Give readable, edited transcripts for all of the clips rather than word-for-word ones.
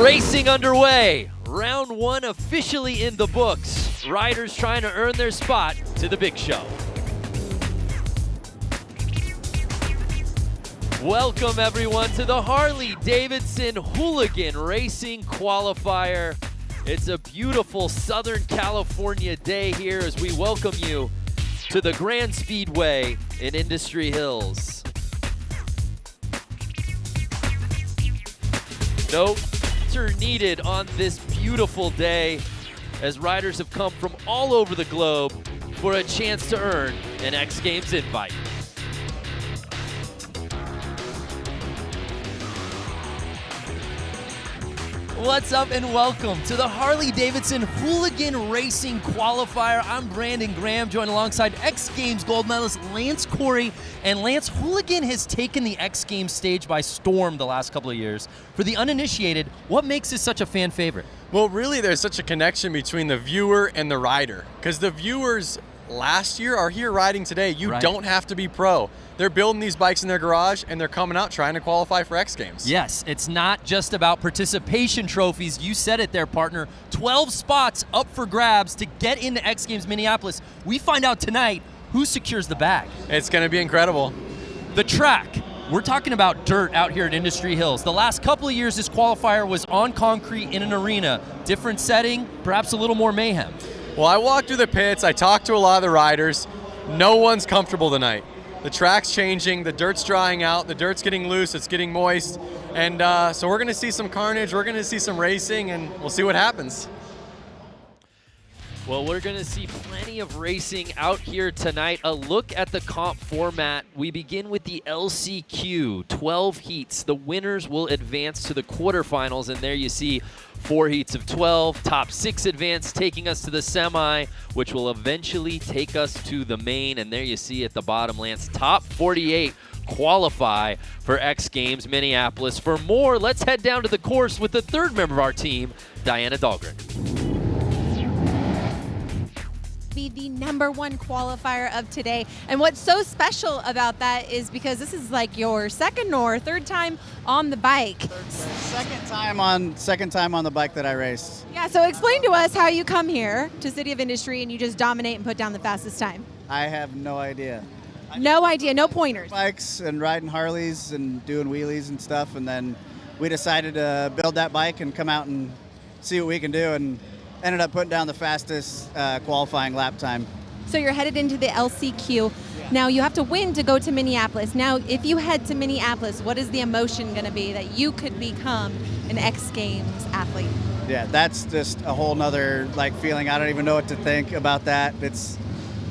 Racing underway. Round one officially in the books. Riders trying to earn their spot to the big show. Welcome everyone to the Harley-Davidson Hooligan Racing Qualifier. It's a beautiful Southern California day here as we welcome you to the Grand Speedway in Industry Hills. No are needed on this beautiful day as riders have come from all over the globe for a chance to earn an X Games invite. What's up and welcome to the Harley-Davidson Hooligan Racing Qualifier. I'm Brandon Graham, joined alongside X Games gold medalist Lance Corey. And Lance, Hooligan has taken the X Games stage by storm the last couple of years. For the uninitiated, what makes this such a fan favorite? Well, really, there's such a connection between the viewer and the rider, because the viewers last year are here riding today. You don't have to be pro. They're building these bikes in their garage, and they're coming out trying to qualify for X Games. Yes, it's not just about participation trophies. You said it there, partner. 12 spots up for grabs to get into X Games Minneapolis. We find out tonight who secures the bag. It's going to be incredible. The track. We're talking about dirt out here at Industry Hills. The last couple of years, this qualifier was on concrete in an arena. Different setting, perhaps a little more mayhem. Well, I walked through the pits. I talked to a lot of the riders. No one's comfortable tonight. The track's changing, the dirt's drying out, the dirt's getting loose, it's getting moist, and so we're going to see some carnage, we're going to see some racing, and we'll see what happens. Well, we're going to see plenty of racing out here tonight. A look at the comp format. We begin with the LCQ, 12 heats. The winners will advance to the quarterfinals, and there you see 4 heats of 12, top 6 advance, taking us to the semi, which will eventually take us to the main. And there you see at the bottom, Lance, top 48 qualify for X Games Minneapolis. For more, let's head down to the course with the third member of our team, Diana Dahlgren. Be the #1 qualifier of today. And what's so special about that is because this is like your second or third time on the bike. Second time on the bike that I raced. Yeah, so explain to us how you come here to City of Industry and you just dominate and put down the fastest time. I have no idea. No idea, no pointers. Bikes and riding Harleys and doing wheelies and stuff, and then we decided to build that bike and come out and see what we can do, and ended up putting down the fastest qualifying lap time. So you're headed into the LCQ. Yeah. Now you have to win to go to Minneapolis. Now if you head to Minneapolis, what is the emotion going to be that you could become an X Games athlete? Yeah, that's just a whole nother feeling. I don't even know what to think about that. It's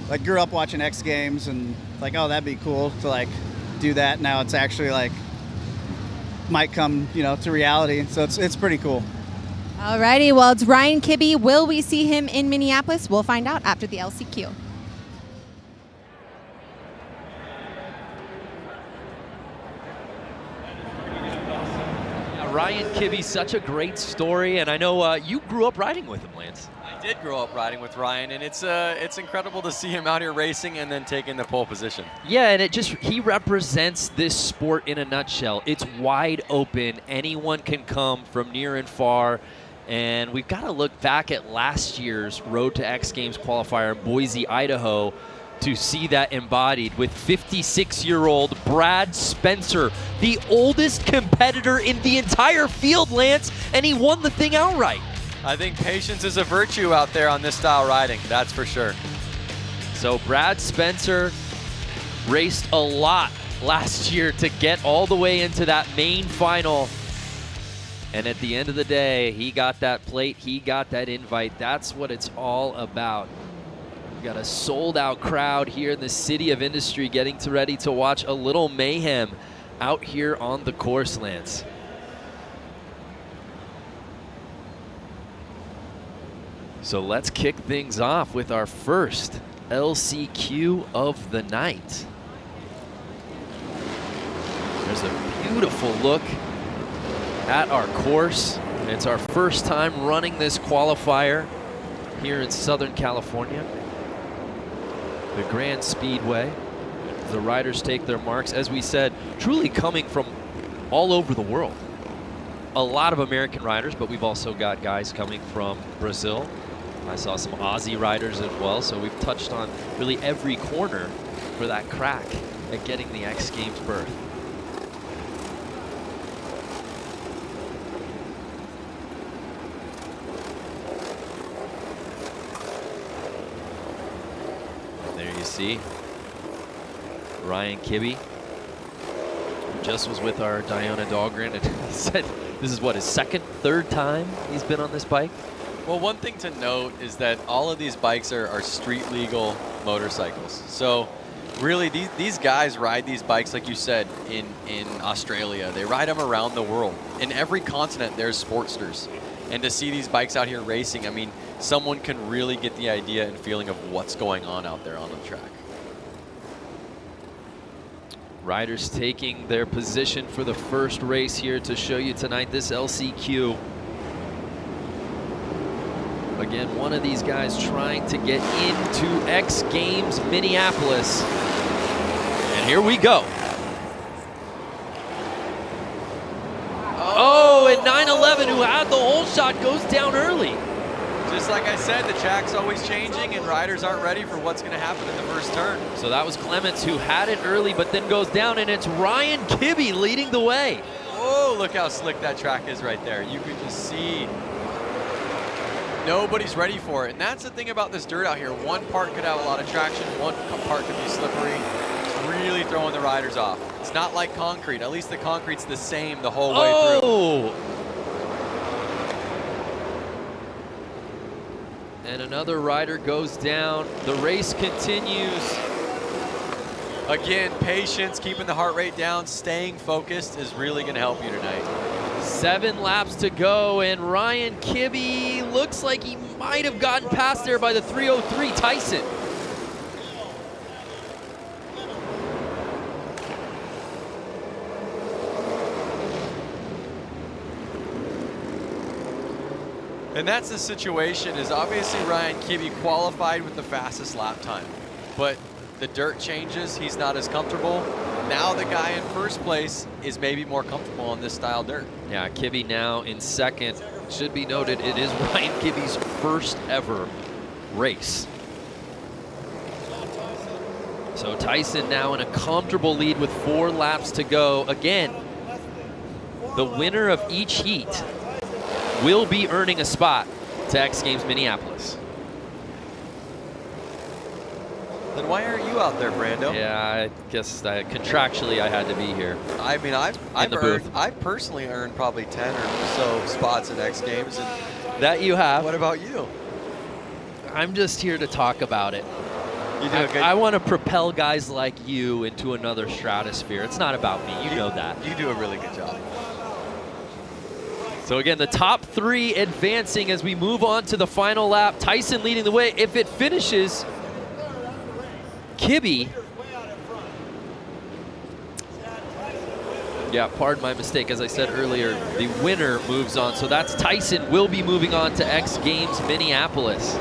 like, grew up watching X Games and like, oh, that'd be cool to do that. Now it's actually might come to reality. So it's pretty cool. Alrighty, well, it's Ryan Kibbe. Will we see him in Minneapolis? We'll find out after the LCQ. Ryan Kibbe, such a great story, and I know you grew up riding with him, Lance. I did grow up riding with Ryan, and it's incredible to see him out here racing and then taking the pole position. Yeah, and he represents this sport in a nutshell. It's wide open. Anyone can come from near and far. And we've got to look back at last year's Road to X Games qualifier in Boise, Idaho, to see that embodied with 56-year-old Brad Spencer, the oldest competitor in the entire field, Lance, and he won the thing outright. I think patience is a virtue out there on this style riding, that's for sure. So Brad Spencer raced a lot last year to get all the way into that main final. And at the end of the day, he got that plate, he got that invite. That's what it's all about. We've got a sold-out crowd here in the City of Industry getting ready to watch a little mayhem out here on the course, Lance. So let's kick things off with our first LCQ of the night. There's a beautiful look at our course. It's our first time running this qualifier here in Southern California. The Grand Speedway. The riders take their marks, as we said, truly coming from all over the world. a lot of American riders, but we've also got guys coming from Brazil. I saw some Aussie riders as well, so we've touched on really every corner for that crack at getting the X Games berth. There you see Ryan Kibbe, who just was with our Diona Dahlgren, and he said this is what, his third time he's been on this bike? Well, one thing to note is that all of these bikes are street legal motorcycles. So really these guys ride these bikes, like you said, in Australia. They ride them around the world. In every continent there's Sportsters. And to see these bikes out here racing, I mean, someone can really get the idea and feeling of what's going on out there on the track. Riders taking their position for the first race here to show you tonight, this LCQ. Again, one of these guys trying to get into X Games Minneapolis. And here we go. Oh, and 911, who had the whole shot, goes down early. Just like I said, the track's always changing and riders aren't ready for what's going to happen in the first turn. So that was Clements, who had it early but then goes down, and it's Ryan Kibbe leading the way. Oh, look how slick that track is right there. You can just see nobody's ready for it. And that's the thing about this dirt out here. One part could have a lot of traction, one part could be slippery. It's really throwing the riders off. It's not like concrete. At least the concrete's the same the whole way through. Oh! And another rider goes down. The race continues. Again, patience, keeping the heart rate down, staying focused is really going to help you tonight. 7 laps to go, and Ryan Kibbe looks like he might have gotten past there by the 303 Tyson. And that's the situation, is obviously Ryan Kibbe qualified with the fastest lap time, but the dirt changes, he's not as comfortable. Now the guy in first place is maybe more comfortable on this style dirt. Yeah, Kibbe now in second. Should be noted, it is Ryan Kibbe's first ever race. So Tyson now in a comfortable lead with 4 laps to go. Again, the winner of each heat will be earning a spot to X Games Minneapolis. Then why aren't you out there, Brando? Yeah, I guess contractually I had to be here. I mean, I've personally earned probably 10 or so spots in X Games. And that you have. What about you? I'm just here to talk about it. You do a good. I want to propel guys like you into another stratosphere. It's not about me, you know that. You do a really good job. So again, the top 3 advancing as we move on to the final lap. Tyson leading the way. If it finishes, Kibbe. Yeah, pardon my mistake. As I said earlier, the winner moves on. So that's Tyson will be moving on to X Games Minneapolis.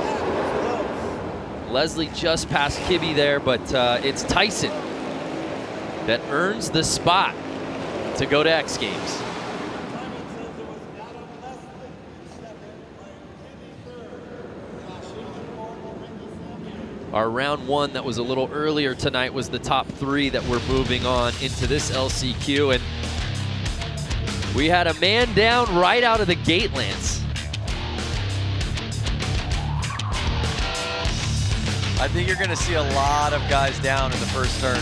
Leslie just passed Kibbe there, but it's Tyson that earns the spot to go to X Games. Our round 1 that was a little earlier tonight was the top 3 that we're moving on into this LCQ, and we had a man down right out of the gate, Lance. I think you're going to see a lot of guys down in the first turn.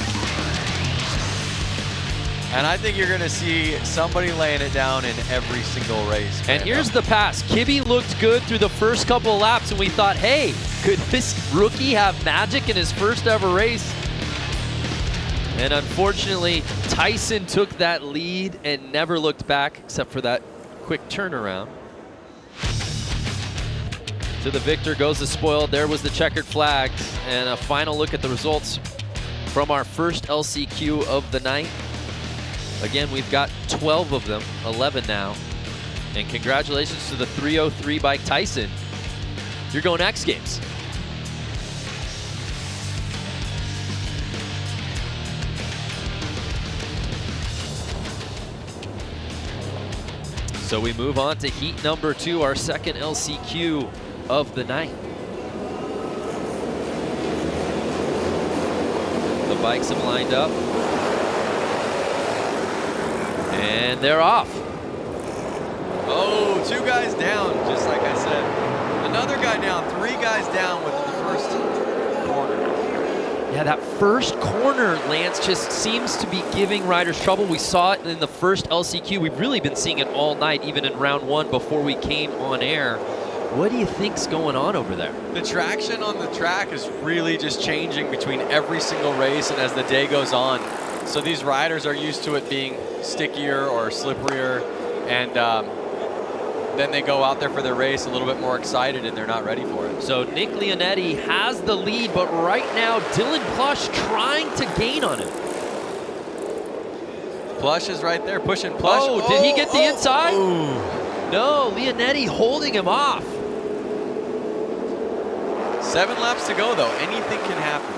And I think you're going to see somebody laying it down in every single race. And here's the pass. Kibbe looked good through the first couple of laps, and we thought, hey, could this rookie have magic in his first ever race? And unfortunately, Tyson took that lead and never looked back except for that quick turnaround. To the victor goes the spoil. There was the checkered flag. And a final look at the results from our first LCQ of the night. Again, we've got 12 of them, 11 now. And congratulations to the 303 bike Tyson. You're going X Games. So we move on to heat number 2, our second LCQ of the night. The bikes have lined up. And they're off. Oh, 2 guys down, just like I said. Another guy down, 3 guys down with the first corner. Yeah, that first corner, Lance, just seems to be giving riders trouble. We saw it in the first LCQ. We've really been seeing it all night, even in round 1 before we came on air. What do you think's going on over there? The traction on the track is really just changing between every single race and as the day goes on. So these riders are used to it being stickier or slipperier, and then they go out there for their race a little bit more excited and they're not ready for it. So Nick Leonetti has the lead, but right now Dylan Plush trying to gain on him. Plush is right there pushing Plush. Oh, did he get the inside? Ooh. No, Leonetti holding him off. 7 laps to go though, anything can happen.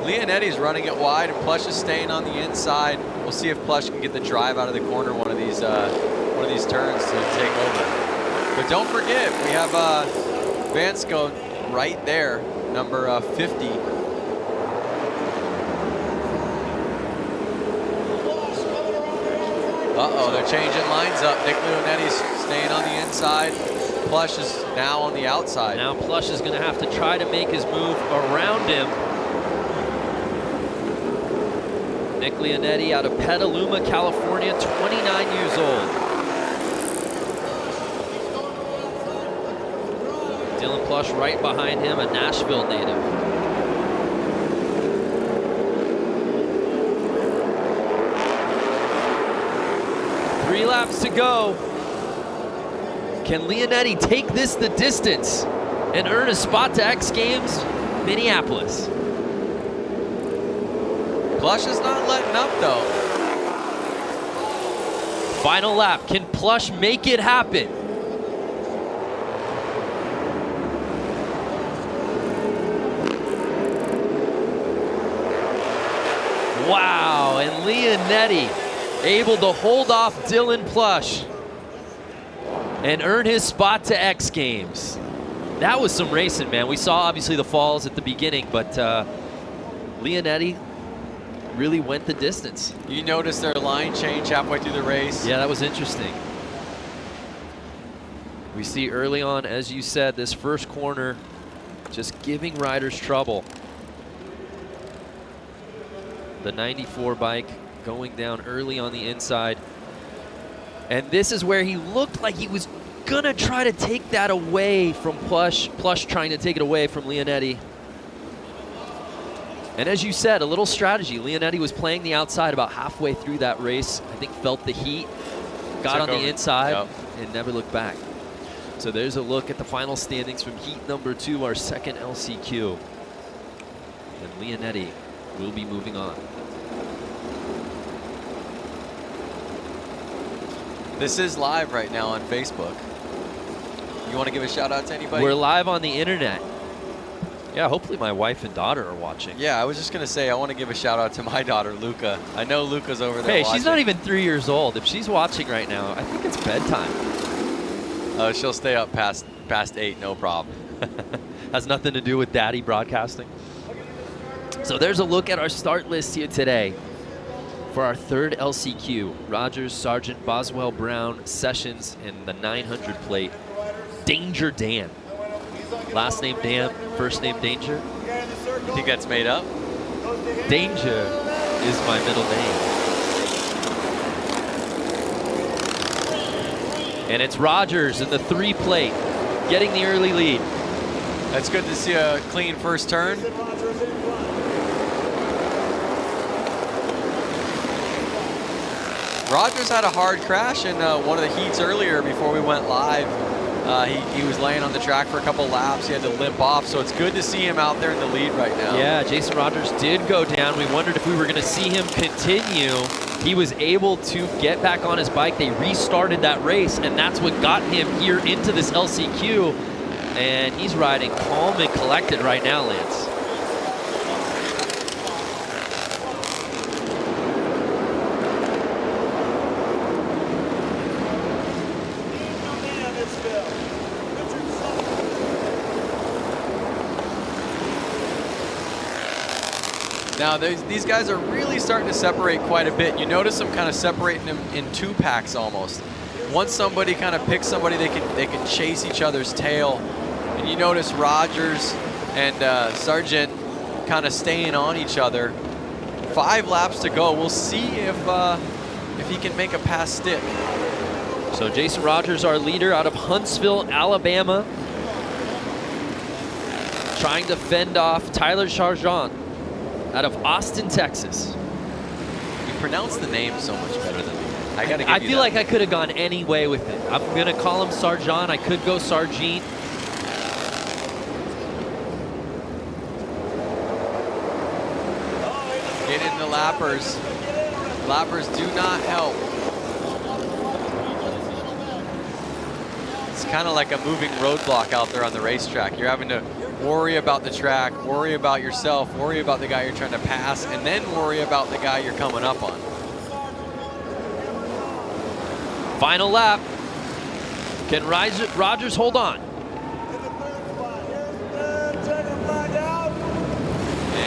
Leonetti's running it wide and Plush is staying on the inside. We'll see if Plush can get the drive out of the corner one of these turns to take over. But don't forget, we have Vansko right there, number 50. Uh-oh, they're changing lines up. Nick Leonetti's staying on the inside. Plush is now on the outside. Now Plush is going to have to try to make his move around him. Nick Leonetti out of Petaluma, California, 29 years old. Dylan Plush right behind him, a Nashville native. Three laps to go. Can Leonetti take this the distance and earn a spot to X Games Minneapolis? Plush is not letting up though. Final lap, can Plush make it happen? Wow, and Leonetti able to hold off Dylan Plush and earn his spot to X Games. That was some racing, man. We saw obviously the falls at the beginning, but Leonetti really went the distance. You noticed their line change halfway through the race. Yeah, that was interesting. We see early on, as you said, this first corner just giving riders trouble. The 94 bike going down early on the inside. And this is where he looked like he was gonna try to take that away from Plush. Plush trying to take it away from Leonetti. And as you said, a little strategy. Leonetti was playing the outside about halfway through that race. I think felt the heat, got on the inside, and never looked back. So there's a look at the final standings from heat number 2, our second LCQ. And Leonetti will be moving on. This is live right now on Facebook. You want to give a shout out to anybody? We're live on the internet. Yeah, hopefully my wife and daughter are watching. Yeah, I was just going to say, I want to give a shout out to my daughter, Luca. I know Luca's over there watching. She's not even 3 years old. If she's watching right now, I think it's bedtime. She'll stay up past 8, no problem. Has nothing to do with daddy broadcasting. So there's a look at our start list here today for our third LCQ. Rogers, Sargent, Boswell, Brown, Sessions, and the 900 plate, Danger Dan. Last name Dan, first name Danger. You think that's made up? Danger is my middle name. And it's Rogers in the 3 plate, getting the early lead. That's good to see a clean first turn. Rogers had a hard crash in one of the heats earlier before we went live. He was laying on the track for a couple laps. He had to limp off, so it's good to see him out there in the lead right now. Yeah, Jason Rogers did go down. We wondered if we were going to see him continue. He was able to get back on his bike. They restarted that race, and that's what got him here into this LCQ. And he's riding calm and collected right now, Lance. Now these guys are really starting to separate quite a bit. You notice them kind of separating them in 2 packs almost. Once somebody kind of picks somebody, they can chase each other's tail. And you notice Rogers and Sargent kind of staying on each other. 5 laps to go. We'll see if he can make a pass stick. So Jason Rogers, our leader out of Huntsville, Alabama, trying to fend off Tyler Sargent out of Austin, Texas. You pronounce the name so much better than me. I gotta give I you feel that. like I could have gone any way with it. I'm gonna call him Sargent. I could go Sargent. Get in the lappers. Lappers do not help. It's kind of like a moving roadblock out there on the racetrack. You're having to worry about the track, worry about yourself, worry about the guy you're trying to pass, and then worry about the guy you're coming up on. Final lap. Can Rogers hold on? And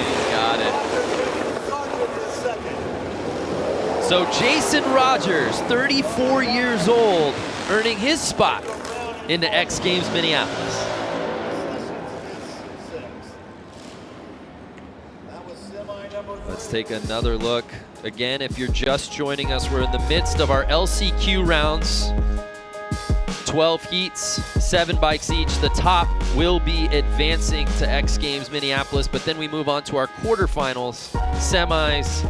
he's got it. So Jason Rogers, 34 years old, earning his spot in the X Games Minneapolis. Let's take another look. Again, if you're just joining us, we're in the midst of our LCQ rounds. 12 heats, 7 bikes each. The top will be advancing to X Games Minneapolis, but then we move on to our quarterfinals, semis,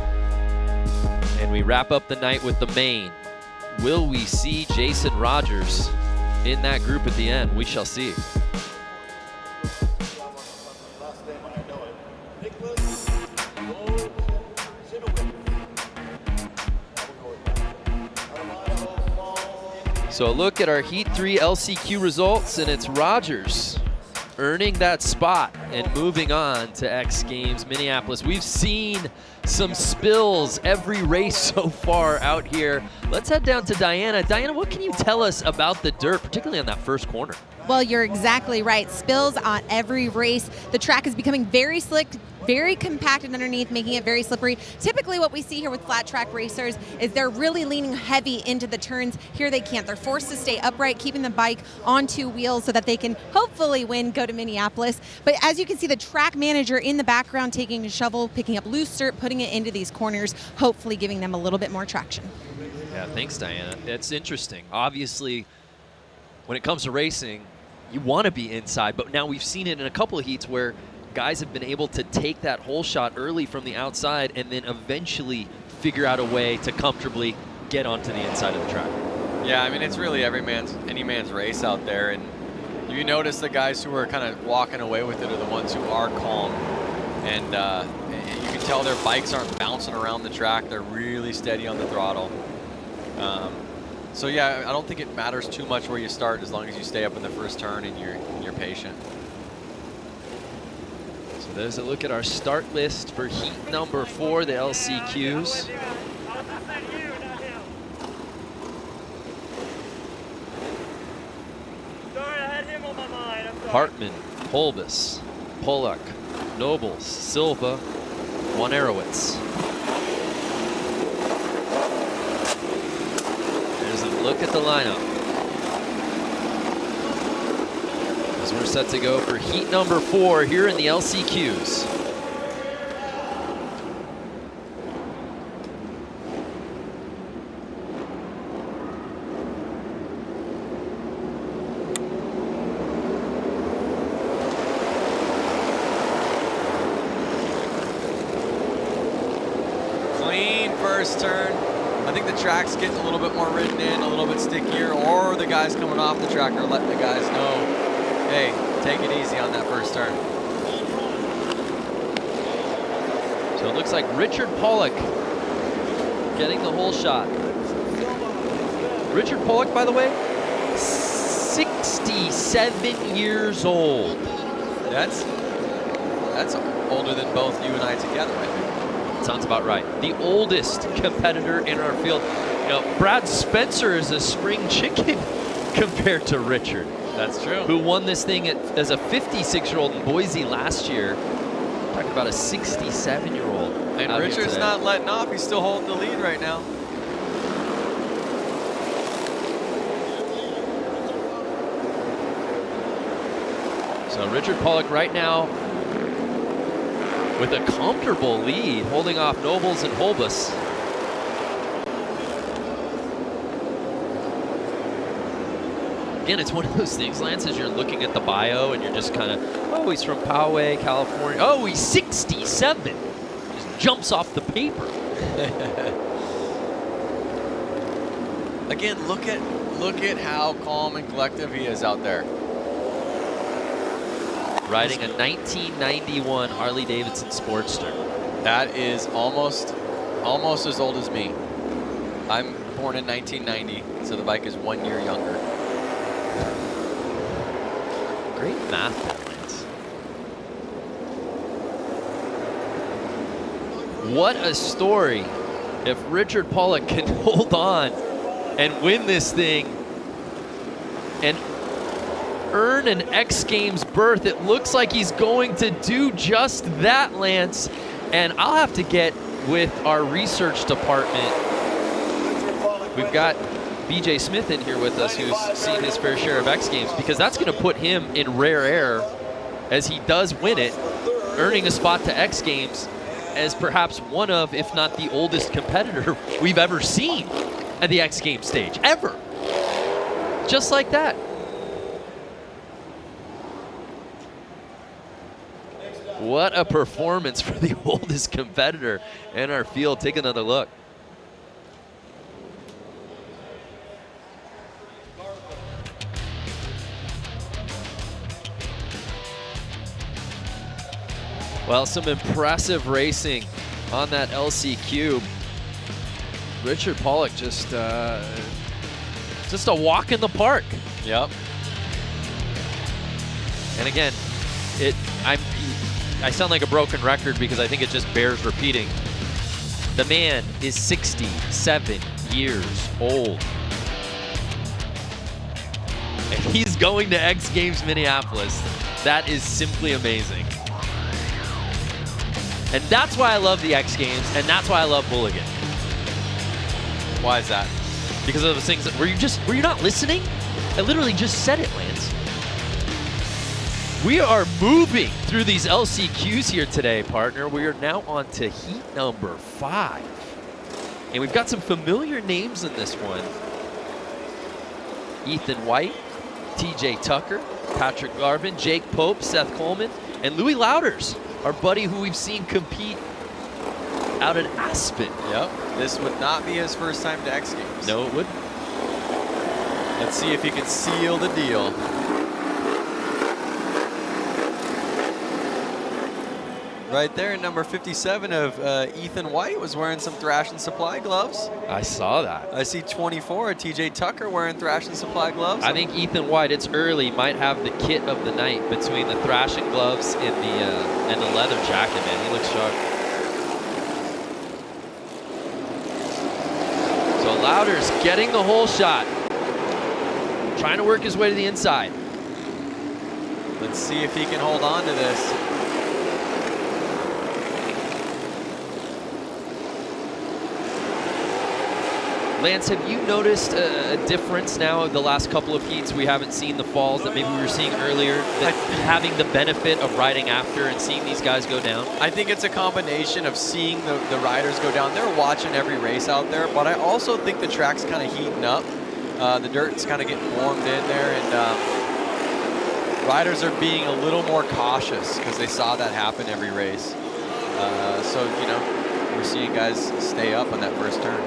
and we wrap up the night with the main. Will we see Jason Rogers in that group at the end? We shall see. So a look at our Heat 3 LCQ results, and it's Rogers earning that spot and moving on to X Games Minneapolis. We've seen some spills every race so far out here. Let's head down to Diana. Diana, what can you tell us about the dirt, particularly on that first corner? Well, you're exactly right. Spills on every race. The track is becoming very slick, very compacted underneath, making it very slippery. Typically what we see here with flat track racers is they're really leaning heavy into the turns. Here they can't. They're forced to stay upright, keeping the bike on 2 wheels so that they can hopefully win, go to Minneapolis. But as you can see, the track manager in the background taking a shovel, picking up loose dirt, putting it into these corners, hopefully giving them a little bit more traction. Yeah, thanks, Diana. That's interesting. Obviously, when it comes to racing, you want to be inside, but now we've seen it in a couple of heats where guys have been able to take that hole shot early from the outside and then eventually figure out a way to comfortably get onto the inside of the track. Yeah, I mean, it's really any man's race out there, and you notice the guys who are kind of walking away with it are the ones who are calm, and you can tell their bikes aren't bouncing around the track. They're really steady on the throttle. So yeah, I don't think it matters too much where you start as long as you stay up in the first turn and you're patient. So there's a look at our start list for heat number 4, the LCQs. Hartman, Holbus, Pollock, Nobles, Silva, Wanarowitz. There's a look at the lineup as we're set to go for heat number 4 here in the LCQs. Clean first turn. I think the track's getting a little bit more ridden in, a little bit stickier, or the guys coming off the track are letting the guys know, hey, take it easy on that first turn. So it looks like Richard Pollock getting the whole shot. Richard Pollock, by the way, 67 years old. That's older than both you and I together, I think. Sounds about right. The oldest competitor in our field. You know, Brad Spencer is a spring chicken compared to Richard. That's true. Who won this thing as a 56-year-old in Boise last year. Talking about a 67-year-old. And out here Richard's today. not letting off. He's still holding the lead right now. So Richard Pollock right now with a comfortable lead, holding off Nobles and Holbus. Again, it's one of those things, Lance, as you're looking at the bio and you're just kind of, oh, he's from Poway, California. Oh, he's 67. Just jumps off the paper. Again, look at how calm and collective he is out there. Riding a 1991 Harley-Davidson Sportster. That is almost as old as me. I'm born in 1990, so the bike is 1 year younger. Great math there, Lance. What a story if Richard Pollock can hold on and win this thing and earn an X Games berth. It looks like he's going to do just that, Lance. And I'll have to get with our research department. We've got BJ Smith in here with us, who's seen his fair share of X Games, because that's going to put him in rare air as he does win it, earning a spot to X Games as perhaps one of, if not the oldest competitor we've ever seen at the X Games stage, ever. Just like that. What a performance for the oldest competitor in our field. Take another look. Well, some impressive racing on that LC Cube. Richard Pollock just a walk in the park. Yep. And again, I sound like a broken record because I think it just bears repeating. The man is 67 years old. And he's going to X Games Minneapolis. That is simply amazing. And that's why I love the X Games, and that's why I love Hooligan. Why is that? Because of those things that, were you not listening? I literally just said it, Lance. We are moving through these LCQs here today, partner. We are now on to heat number 5. And we've got some familiar names in this one. Ethan White, TJ Tucker, Patrick Garvin, Jake Pope, Seth Coleman, and Louis Louders, our buddy who we've seen compete out at Aspen. Yep. This would not be his first time to X Games. No, it wouldn't. Let's see if he can seal the deal. Right there, number 57 of Ethan White was wearing some Thrash and Supply gloves. I saw that. I see 24 of TJ Tucker wearing Thrash and Supply gloves. I think Ethan White, it's early, might have the kit of the night between the thrashing gloves and the leather jacket, man. He looks sharp. So Louders getting the hole shot. Trying to work his way to the inside. Let's see if he can hold on to this. Lance, have you noticed a difference now in the last couple of heats? We haven't seen the falls that maybe we were seeing earlier, that having the benefit of riding after and seeing these guys go down? I think it's a combination of seeing the riders go down. They're watching every race out there, but I also think the track's kind of heating up. The dirt's kind of getting warmed in there, and riders are being a little more cautious because they saw that happen every race. So, you know, we're seeing guys stay up on that first turn.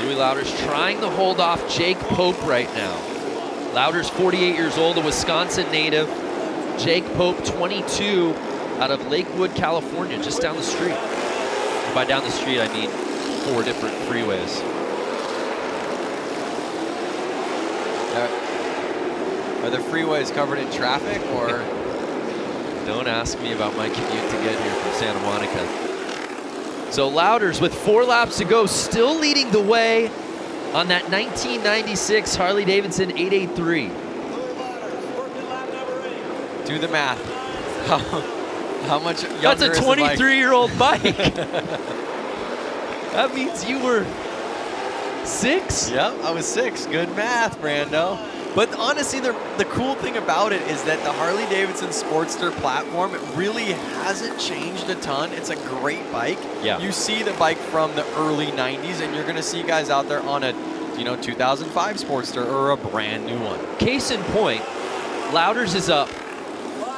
Louis Louders trying to hold off Jake Pope right now. Louders, 48 years old, a Wisconsin native. Jake Pope, 22, out of Lakewood, California, just down the street. And by down the street, I mean 4 different freeways. Are the freeways covered in traffic, or? Don't ask me about my commute to get here from Santa Monica. So Louders with 4 laps to go, still leading the way on that 1996 Harley-Davidson 883. Do the math. How much younger That's a is the bike? 23-year-old bike. That means you were 6? Yep, I was 6. Good math, Brando. But honestly, the cool thing about it is that the Harley-Davidson Sportster platform, it really hasn't changed a ton. It's a great bike. Yeah. You see the bike from the early 90s, and you're going to see guys out there on a 2005 Sportster or a brand new one. Case in point, Louders is up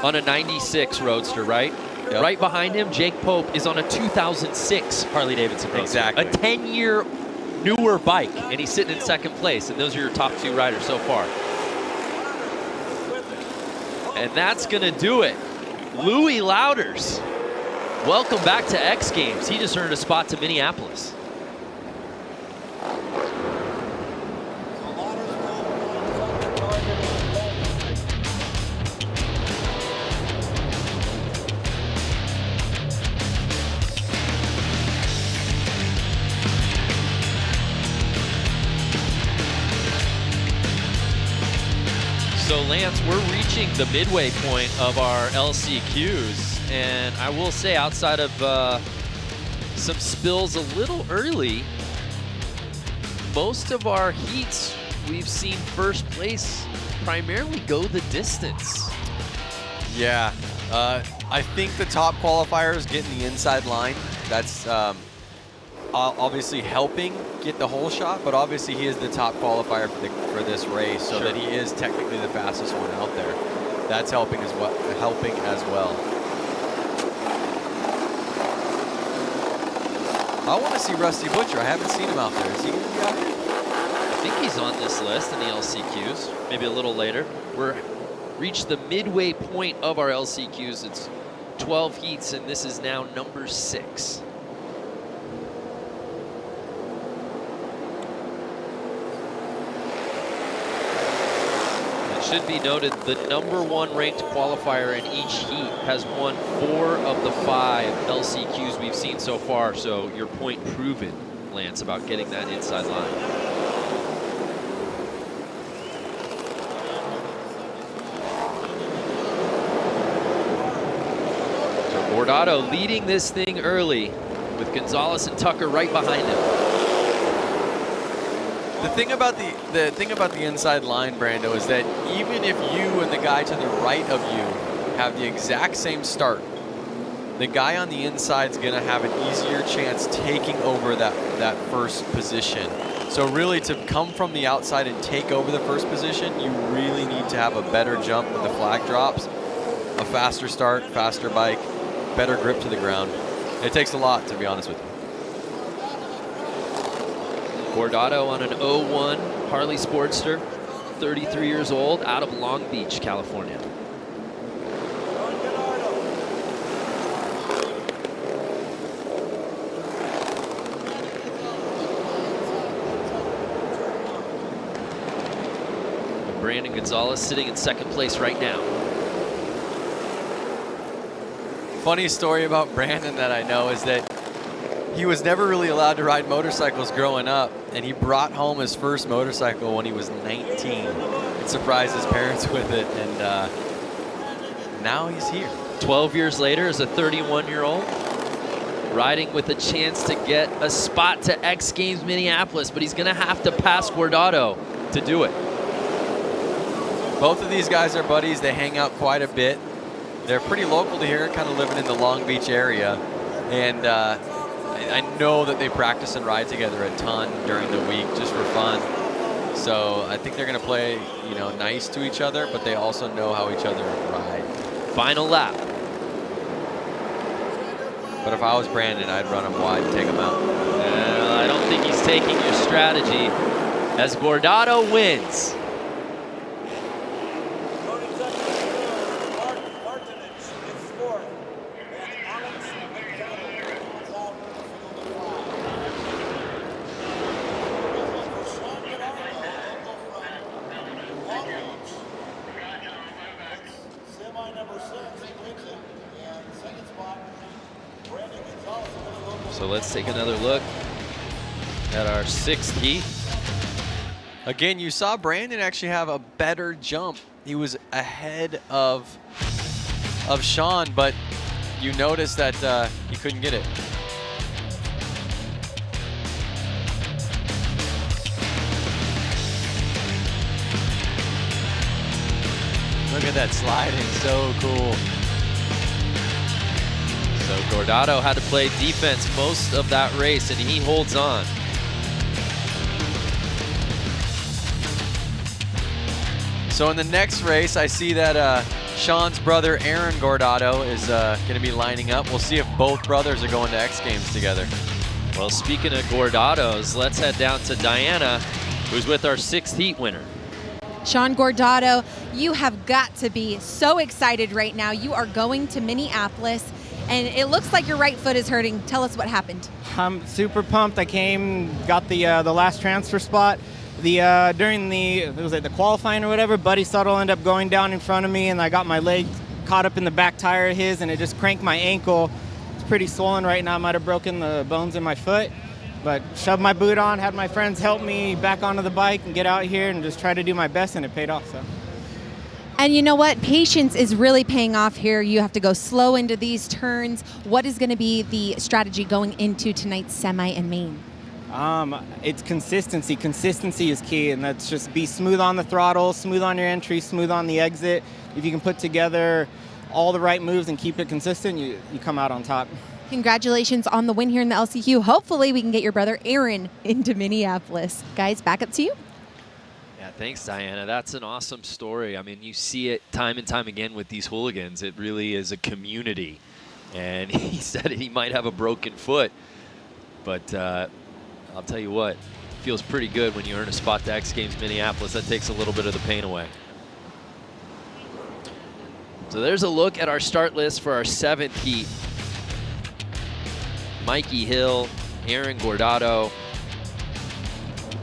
on a 96 Roadster, right? Yep. Right behind him, Jake Pope is on a 2006 Harley-Davidson Roadster. Exactly. A 10-year newer bike, and he's sitting in second place, and those are your top 2 riders so far. And that's going to do it. Louis Louders, welcome back to X Games. He just earned a spot to Minneapolis. So Lance, we're reaching the midway point of our LCQs, and I will say, outside of some spills a little early, most of our heats we've seen first place primarily go the distance. Yeah, I think the top qualifier is getting the inside line. That's obviously helping get the whole shot, but obviously he is the top qualifier for this race, so that he is technically the fastest one out there. That's helping as well. I want to see Rusty Butcher. I haven't seen him out there. Is he going to be out here? I think he's on this list in the LCQs, maybe a little later. We're reached the midway point of our LCQs. It's 12 heats, and this is now number 6. Should be noted, the #1 ranked qualifier in each heat has won 4 of the 5 LCQs we've seen so far, so your point proven, Lance, about getting that inside line. So Bordato leading this thing early with Gonzalez and Tucker right behind him. The thing about the inside line, Brando, is that even if you and the guy to the right of you have the exact same start, the guy on the inside is going to have an easier chance taking over that first position. So really, to come from the outside and take over the first position, you really need to have a better jump when the flag drops, a faster start, faster bike, better grip to the ground. It takes a lot, to be honest with you. Bordato on an 01 Harley Sportster, 33 years old, out of Long Beach, California. And Brandon Gonzalez sitting in second place right now. Funny story about Brandon that I know is that he was never really allowed to ride motorcycles growing up, and he brought home his first motorcycle when he was 19 and surprised his parents with it, and now he's here. 12 years later, as a 31-year-old, riding with a chance to get a spot to X Games Minneapolis, but he's going to have to pass Bordato to do it. Both of these guys are buddies. They hang out quite a bit. They're pretty local to here, kind of living in the Long Beach area, and I know that they practice and ride together a ton during the week just for fun. So I think they're going to play, nice to each other, but they also know how each other ride. Final lap. But if I was Brandon, I'd run him wide and take him out. I don't think he's taking your strategy as Bordato wins. So let's take another look at our 6th heat. Again, you saw Brandon actually have a better jump. He was ahead of of Sean, but you notice that he couldn't get it. Look at that sliding, so cool. So Gordado had to play defense most of that race, and he holds on. So in the next race, I see that Sean's brother, Aaron Gordado, is going to be lining up. We'll see if both brothers are going to X Games together. Well, speaking of Gordados, let's head down to Diana, who's with our 6th heat winner. Sean Gordado, you have got to be so excited right now. You are going to Minneapolis, and it looks like your right foot is hurting. Tell us what happened. I'm super pumped. I got the last transfer spot. During the qualifying or whatever, Buddy Suttles ended up going down in front of me, and I got my leg caught up in the back tire of his, and it just cranked my ankle. It's pretty swollen right now. I might have broken the bones in my foot. But shoved my boot on, had my friends help me back onto the bike and get out here and just try to do my best, and it paid off. So. And you know what? Patience is really paying off here. You have to go slow into these turns. What is going to be the strategy going into tonight's semi and main? It's consistency. Consistency is key, and that's just be smooth on the throttle, smooth on your entry, smooth on the exit. If you can put together all the right moves and keep it consistent, you come out on top. Congratulations on the win here in the LCQ. Hopefully we can get your brother Aaron into Minneapolis. Guys, back up to you. Yeah, thanks, Diana. That's an awesome story. I mean, you see it time and time again with these hooligans. It really is a community. And he said he might have a broken foot, but I'll tell you what, it feels pretty good when you earn a spot to X Games Minneapolis. That takes a little bit of the pain away. So there's a look at our start list for our 7th heat. Mikey Hill, Aaron Gordado,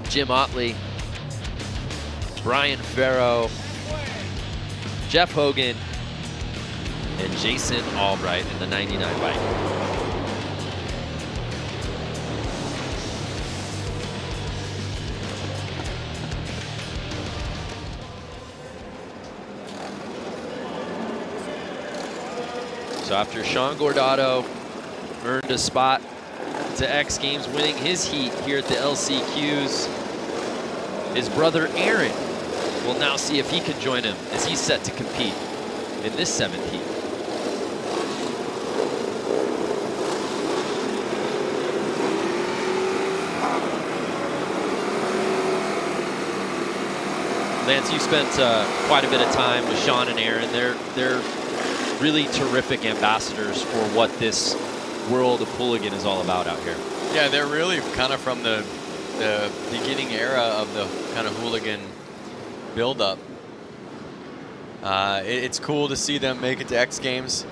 Jim Otley, Brian Farrow, Jeff Hogan, and Jason Albright in the 99 bike. So after Sean Gordado earned a spot to X Games, winning his heat here at the LCQs, his brother Aaron will now see if he can join him as he's set to compete in this 7th heat. Lance, you spent quite a bit of time with Sean and Aaron. They're really terrific ambassadors for what this world of hooligan is all about out here. Yeah, they're really kind of from the beginning era of the kind of hooligan build-up. It's cool to see them make it to X Games.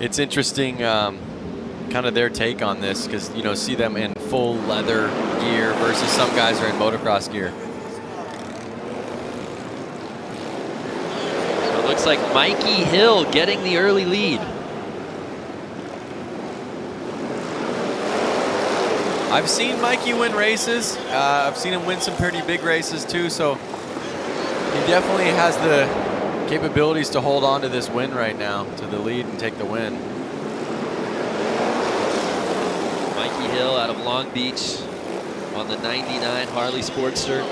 It's interesting, kind of their take on this, because see them in full leather gear versus some guys are in motocross gear. So it looks like Mikey Hill getting the early lead. I've seen Mikey win races. I've seen him win some pretty big races too, so he definitely has the capabilities to hold on to this win right now, to the lead and take the win. Mikey Hill out of Long Beach on the 99 Harley Sportster.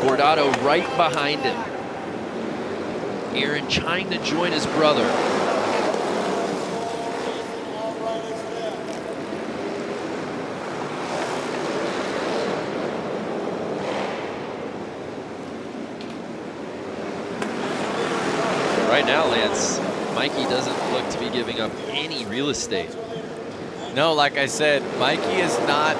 Gordado right behind him. Aaron trying to join his brother. Right now, Lance, Mikey doesn't look to be giving up any real estate. No, like I said, Mikey is not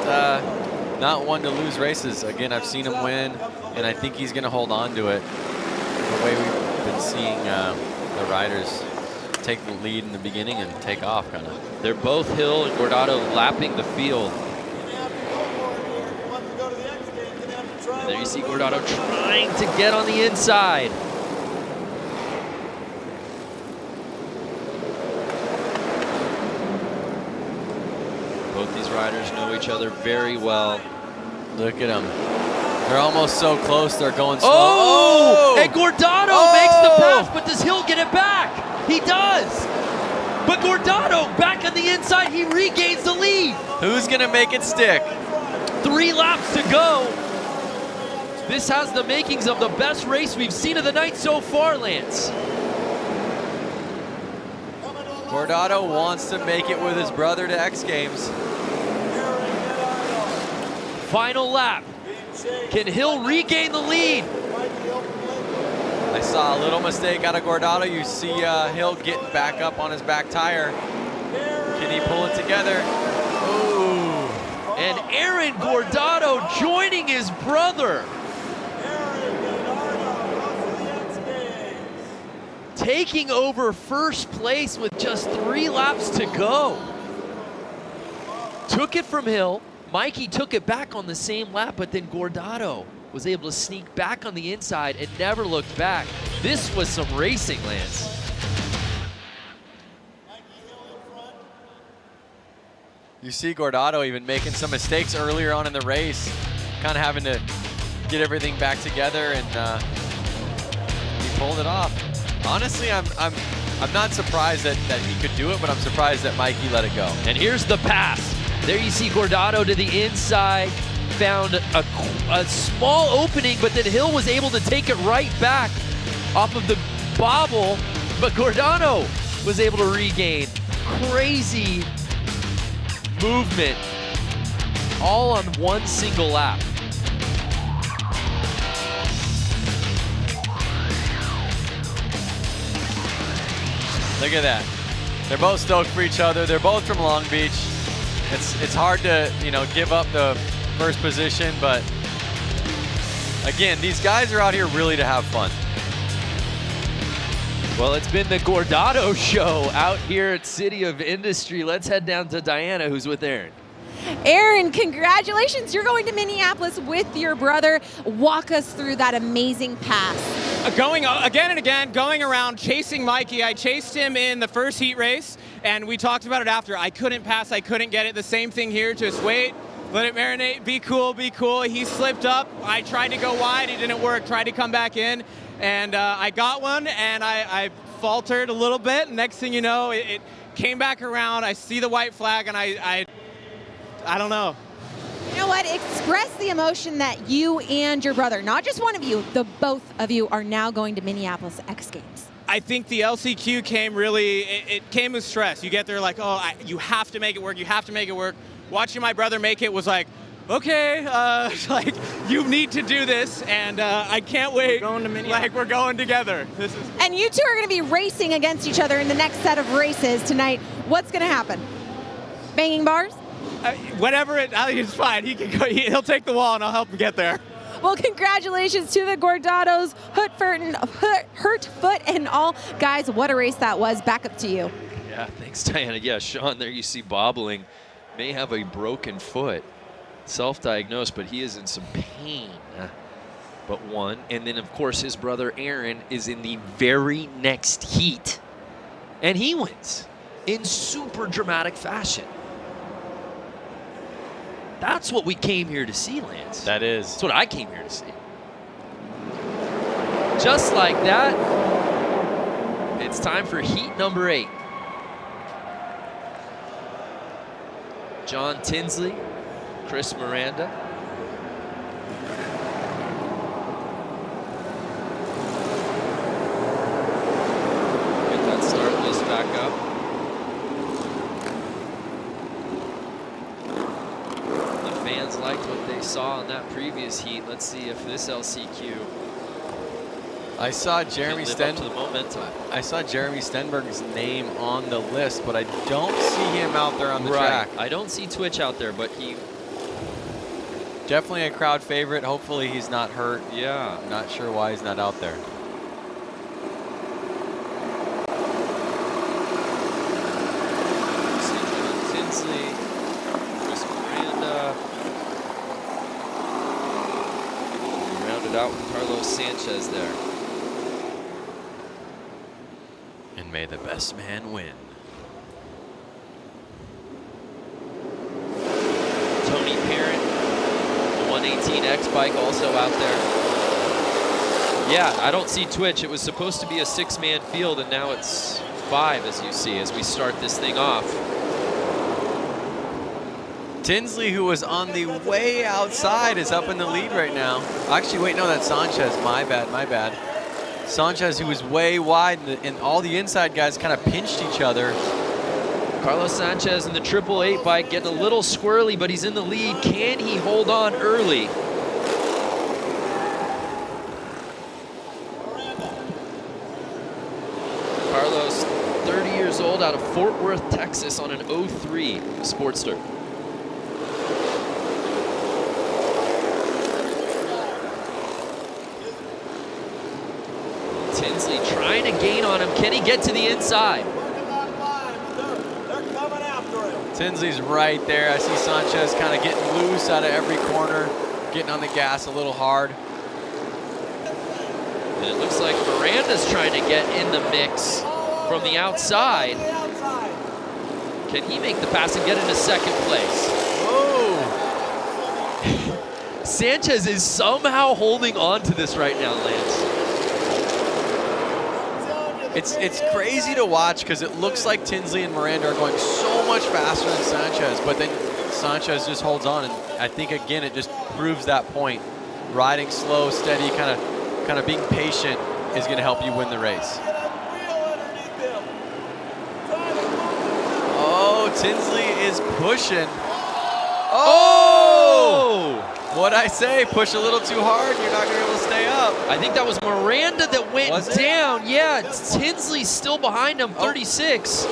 one to lose races. Again, I've seen him win, and I think he's going to hold on to it. The way we've been seeing the riders take the lead in the beginning and take off, kind of. They're both Hill and Gordado lapping the field. And there you see Gordado trying to get on the inside. Both these riders know each other very well. Look at them. They're almost so close, they're going slow. Oh! And Gordado makes the pass, but does Hill get it back? He does. But Gordado back on the inside, he regains the lead. Who's gonna make it stick? 3 laps to go. This has the makings of the best race we've seen of the night so far, Lance. Gordado wants to make it with his brother to X Games. Final lap. Can Hill regain the lead? I saw a little mistake out of Gordado. You see Hill getting back up on his back tire. Can he pull it together? Ooh. And Aaron Gordado joining his brother. Taking over first place with just 3 laps to go. Took it from Hill. Mikey took it back on the same lap, but then Gordado was able to sneak back on the inside and never looked back. This was some racing, Lance. You see Gordado even making some mistakes earlier on in the race, kind of having to get everything back together, and he pulled it off. Honestly, I'm not surprised that he could do it, but I'm surprised that Mikey let it go. And here's the pass. There you see Gordado to the inside, found a small opening, but then Hill was able to take it right back off of the bobble, but Gordado was able to regain. Crazy movement, all on one single lap. Look at that. They're both stoked for each other. They're both from Long Beach. It's hard to, give up the first position, but again, these guys are out here really to have fun. Well, it's been the Gordado show out here at City of Industry. Let's head down to Diana, who's with Aaron. Aaron, congratulations. You're going to Minneapolis with your brother. Walk us through that amazing pass. Going again and again, going around, chasing Mikey. I chased him in the first heat race, and we talked about it after. I couldn't pass, I couldn't get it. The same thing here, just wait, let it marinate, be cool, be cool. He slipped up. I tried to go wide, it didn't work, tried to come back in, and I got one, and I faltered a little bit. Next thing you know, it came back around. I see the white flag, and I don't know. You know what? Express the emotion that you and your brother, not just one of you, the both of you are now going to Minneapolis X Games. I think the LCQ came it came with stress. You get there like, you have to make it work, you have to make it work. Watching my brother make it was like, okay, like, you need to do this, and I can't wait. We're going to Minneapolis. Like, we're going together. This is. And you two are going to be racing against each other in the next set of races tonight. What's going to happen? Banging bars? Whatever, it's fine. He can go. He'll take the wall, and I'll help him get there. Well, congratulations to the Gordados, Hurt Foot, and all. Guys, what a race that was. Back up to you. Yeah, thanks, Diana. Yeah, Sean, there you see bobbling. May have a broken foot. Self-diagnosed, but he is in some pain. But one. And then, of course, his brother Aaron is in the very next heat. And he wins in super dramatic fashion. That's what we came here to see, Lance. That is. That's what I came here to see. Just like that, it's time for heat number 8. John Tinsley, Chris Miranda. Get that start list back up. Fans liked what they saw in that previous heat. Let's see if this LCQ I saw Jeremy can live up to the momentum. I saw Jeremy Stenberg's name on the list, but I don't see him out there on the track. I don't see Twitch out there, but he definitely a crowd favorite. Hopefully he's not hurt. Yeah. I'm not sure why he's not out there. Tinsley, Chris Miranda. Rounded out with Carlos Sanchez there. And may the best man win. Tony Parent, the one 118X bike also out there. Yeah, I don't see Twitch. It was supposed to be a 6-man field, and now it's 5, as you see, as we start this thing off. Tinsley, who was on the way outside, is up in the lead right now. Actually, wait, no, that's Sanchez. My bad. Sanchez, who was way wide, and all the inside guys kind of pinched each other. Carlos Sanchez in the 888 bike getting a little squirrely, but he's in the lead. Can he hold on early? Carlos, 30 years old, out of Fort Worth, Texas, on an 03 Sportster. Tinsley trying to gain on him. Can he get to the inside? Tinsley's right there. I see Sanchez kind of getting loose out of every corner, getting on the gas a little hard. And it looks like Miranda's trying to get in the mix from the outside. Can he make the pass and get into second place? Oh! Sanchez is somehow holding on to this right now, Lance. It's crazy to watch because it looks like Tinsley and Miranda are going so much faster than Sanchez, but then Sanchez just holds on, and I think again it just proves that point. Riding slow, steady, kind of being patient is going to help you win the race. Oh, Tinsley is pushing. Oh! What'd I say? Push a little too hard, you're not going to be able to stay up. I think that was Miranda that went down. Yeah, Tinsley's still behind him, 36.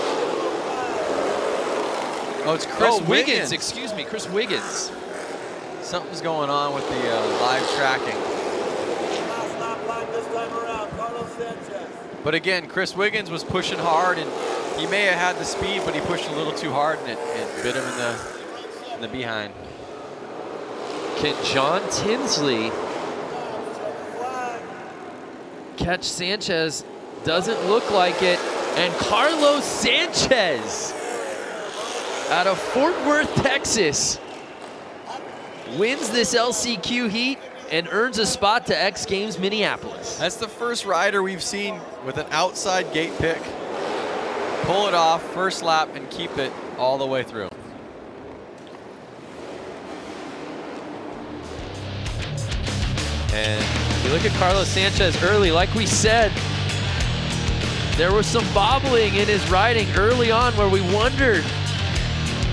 Oh, it's Chris Wiggins. Excuse me, Chris Wiggins. Something's going on with the live tracking. But again, Chris Wiggins was pushing hard, and he may have had the speed, but he pushed a little too hard, and it bit him in the behind. Can John Tinsley catch Sanchez? Doesn't look like it. And Carlos Sanchez out of Fort Worth, Texas, wins this LCQ heat and earns a spot to X Games Minneapolis. That's the first rider we've seen with an outside gate pick pull it off first lap and keep it all the way through. And you look at Carlos Sanchez early, like we said, there was some bobbling in his riding early on where we wondered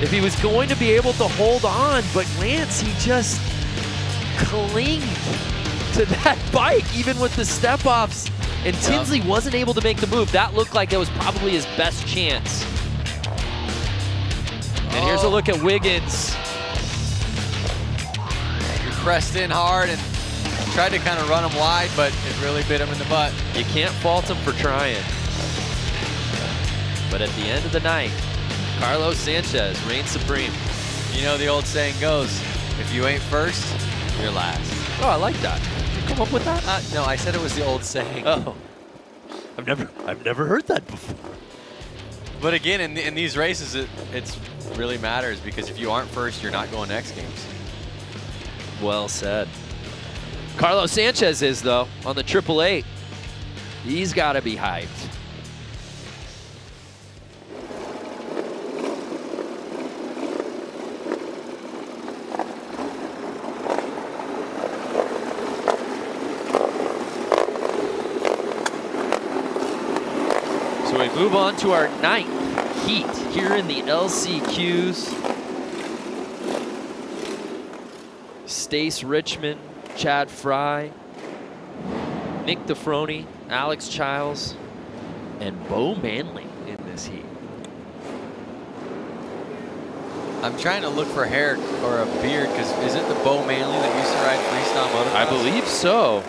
if he was going to be able to hold on, but Lance, he just clinged to that bike, even with the step-offs, and Tinsley wasn't able to make the move. That looked like it was probably his best chance. And here's a look at Wiggins. He pressed in hard and tried to kind of run him wide, but it really bit him in the butt. You can't fault him for trying. But at the end of the night, Carlos Sanchez reigns supreme. You know the old saying goes, if you ain't first, you're last. Oh, I like that. Did you come up with that? No, I said it was the old saying. Oh, I've never heard that before. But again, in these races, it really matters because if you aren't first, you're not going to X Games. Well said. Carlos Sanchez is, though, on the 888. He's got to be hyped. So we move on to our 9th heat here in the LCQs. Stace Richmond, Chad Fry, Nick DeFroni, Alex Childs, and Bo Manley in this heat. I'm trying to look for hair or a beard because is it the Bo Manley that used to ride freestyle motocross? I believe so.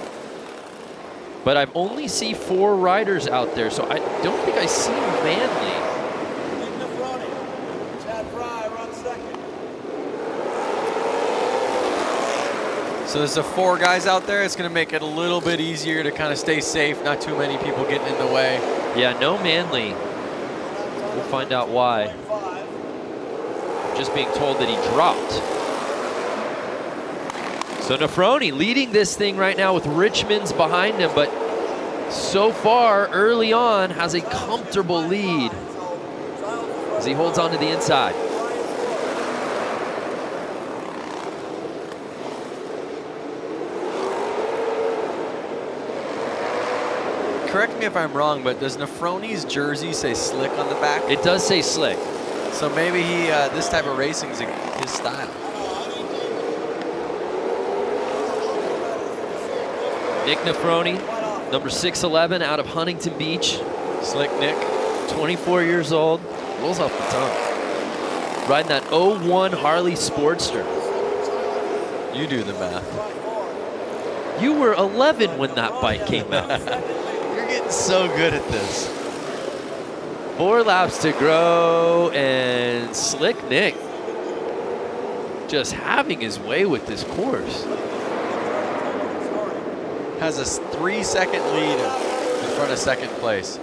But I've only seen 4 riders out there, so I don't think I see Manley. Nick DeFroni, Chad Fry runs second. So there's the 4 guys out there. It's going to make it a little bit easier to kind of stay safe. Not too many people getting in the way. Yeah, no Manley. We'll find out why. Just being told that he dropped. So Nefroni leading this thing right now with Richmond's behind him, but so far early on has a comfortable lead as he holds on to the inside. Correct me if I'm wrong, but does Nefroni's jersey say Slick on the back? It does say Slick. So maybe he this type of racing is his style. Nick Nefroni, number 6'11", out of Huntington Beach. Slick Nick. 24 years old. Rolls off the tongue. Riding that 01 Harley Sportster. You do the math. You were 11 when that bike came out. You're getting so good at this. 4 laps to go, and Slick Nick just having his way with this course. Has a 3-second lead in front of second place.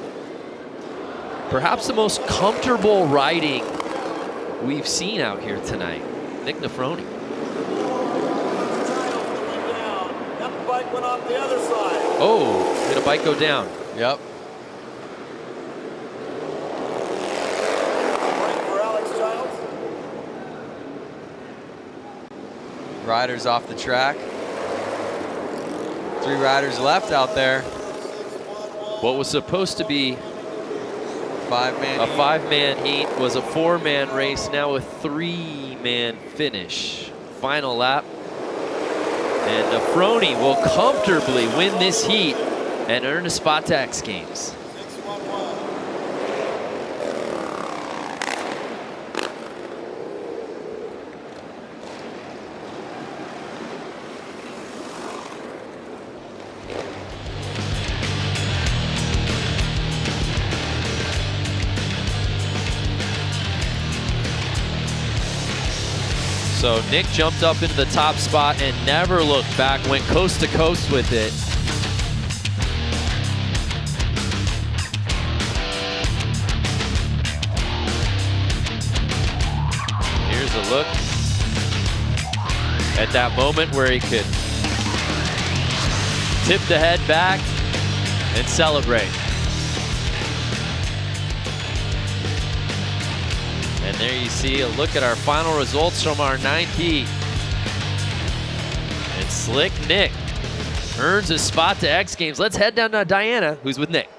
Perhaps the most comfortable riding we've seen out here tonight. Nick Nefroni. That bike went off the other side. Oh, did a bike go down? Yep. For Alex Childs. Riders off the track. 3 riders left out there. What was supposed to be a 5-man heat was a 4-man race, now a 3-man finish. Final lap. And Nefroni will comfortably win this heat and earn a spot to X Games. So Nick jumped up into the top spot and never looked back, went coast to coast with it. Here's a look at that moment where he could tip the head back and celebrate. And there you see a look at our final results from our 9th heat. And Slick Nick earns a spot to X Games. Let's head down to Diana, who's with Nick.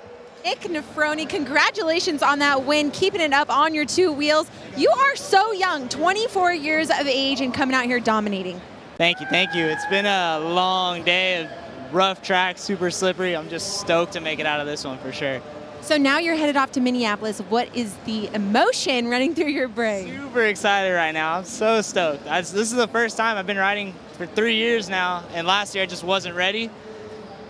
Nick Nefroni, congratulations on that win, keeping it up on your 2 wheels. You are so young, 24 years of age, and coming out here dominating. Thank you, thank you. It's been a long day of rough track, super slippery. I'm just stoked to make it out of this one for sure. So now you're headed off to Minneapolis. What is the emotion running through your brain? Super excited right now. I'm so stoked. This is the first time I've been riding for 3 years now, and last year I just wasn't ready.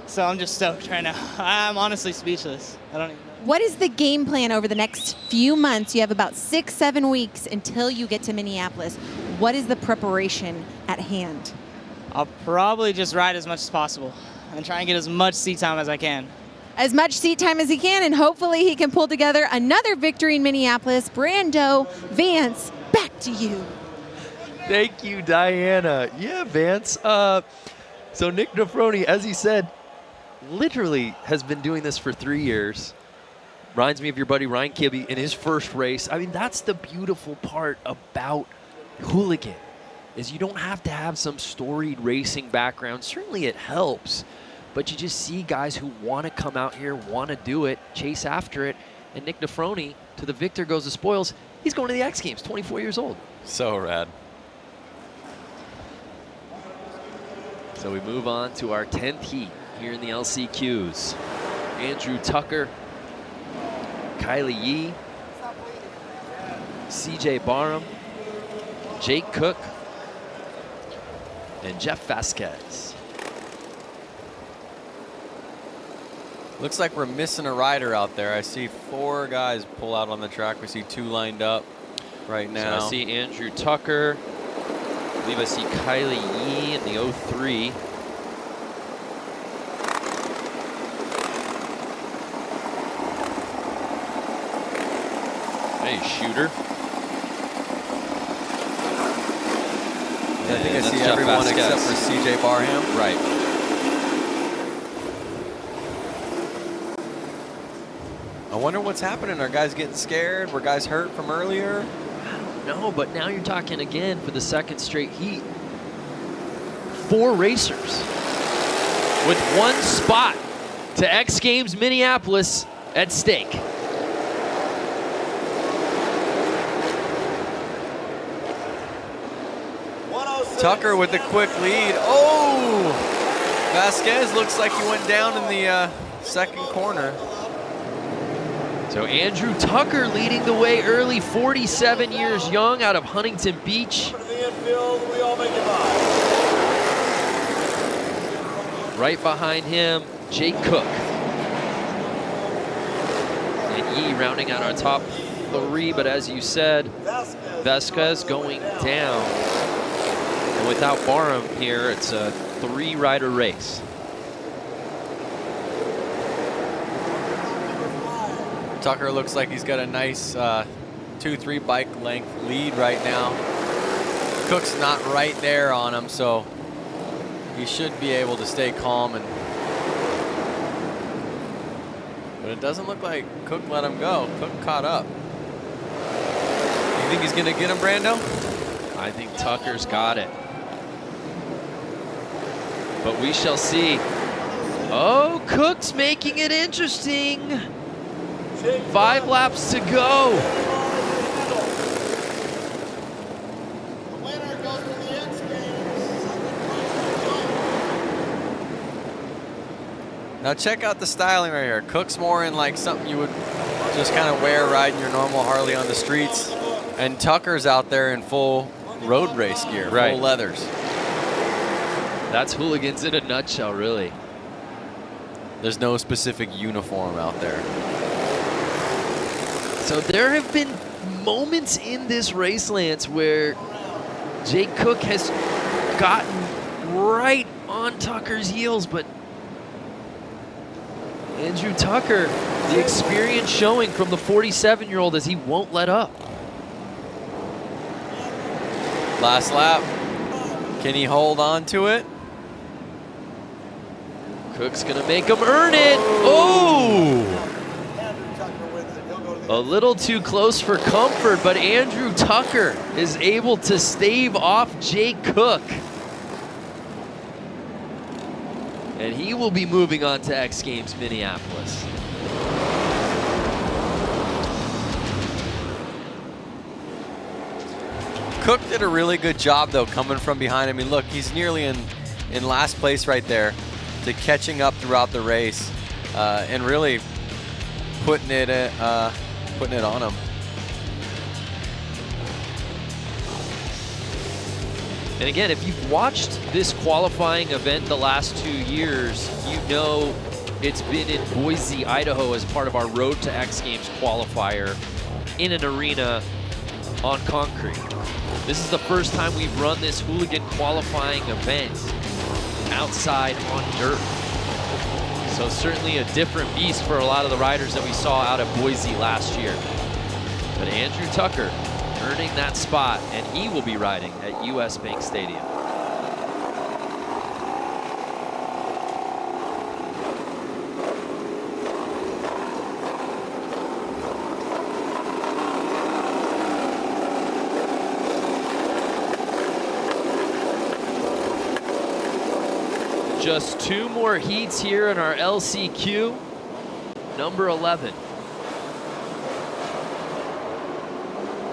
So I'm just stoked right now. I'm honestly speechless. I don't even know. What is the game plan over the next few months? You have about 6-7 weeks until you get to Minneapolis. What is the preparation at hand? I'll probably just ride as much as possible and try and get as much seat time as I can. As much seat time as he can, and hopefully he can pull together another victory in Minneapolis. Brando, Vance, back to you. Thank you, Diana. Yeah, Vance. So Nick Nefroni, as he said, literally has been doing this for 3 years. Reminds me of your buddy Ryan Kibbe in his first race. I mean, that's the beautiful part about Hooligan, is you don't have to have some storied racing background. Certainly it helps. But you just see guys who want to come out here, want to do it, chase after it. And Nick Nefroni, to the victor goes the spoils. He's going to the X Games, 24 years old. So rad. So we move on to our 10th heat here in the LCQs. Andrew Tucker, Kylie Yee, CJ Barham, Jake Cook, and Jeff Vasquez. Looks like we're missing a rider out there. I see 4 guys pull out on the track. We see 2 lined up right now. So I see Andrew Tucker. I believe I see Kylie Yee in the 03. Hey, shooter. I think I that's see Jeff everyone Vasquez. except for CJ Barham. Right. I wonder what's happening. Are guys getting scared? Were guys hurt from earlier? No, but now you're talking again for the second straight heat. 4 racers with 1 spot to X Games Minneapolis at stake. Tucker with the quick lead. Oh! Vasquez looks like he went down in the second corner. So Andrew Tucker leading the way early, 47 years young, out of Huntington Beach. Right behind him, Jake Cook. And Yee rounding out our top 3, but as you said, Vasquez going down. And without Barham here, it's a 3-rider race. Tucker looks like he's got a nice 2-3 bike length lead right now. Cook's not right there on him, so he should be able to stay calm. But it doesn't look like Cook let him go. Cook caught up. You think he's going to get him, Brando? I think Tucker's got it. But we shall see. Oh, Cook's making it interesting. 5 laps to go. Now check out the styling right here. Cook's more in like something you would just kind of wear riding your normal Harley on the streets. And Tucker's out there in full road race gear, full leathers. That's Hooligans in a nutshell, really. There's no specific uniform out there. So there have been moments in this race, Lance, where Jake Cook has gotten right on Tucker's heels, but Andrew Tucker, the experience showing from the 47-year-old as he won't let up. Last lap. Can he hold on to it? Cook's gonna make him earn it. Oh! A little too close for comfort, but Andrew Tucker is able to stave off Jake Cook. And he will be moving on to X Games Minneapolis. Cook did a really good job, though, coming from behind. I mean, look, he's nearly in last place right there, to catching up throughout the race and really putting it on him. And again, if you've watched this qualifying event the last 2 years, you know it's been in Boise, Idaho as part of our Road to X Games qualifier in an arena on concrete. This is the first time we've run this Hooligan qualifying event outside on dirt. So certainly a different beast for a lot of the riders that we saw out of Boise last year. But Andrew Tucker earning that spot, and he will be riding at US Bank Stadium. Just 2 more heats here in our LCQ, number 11.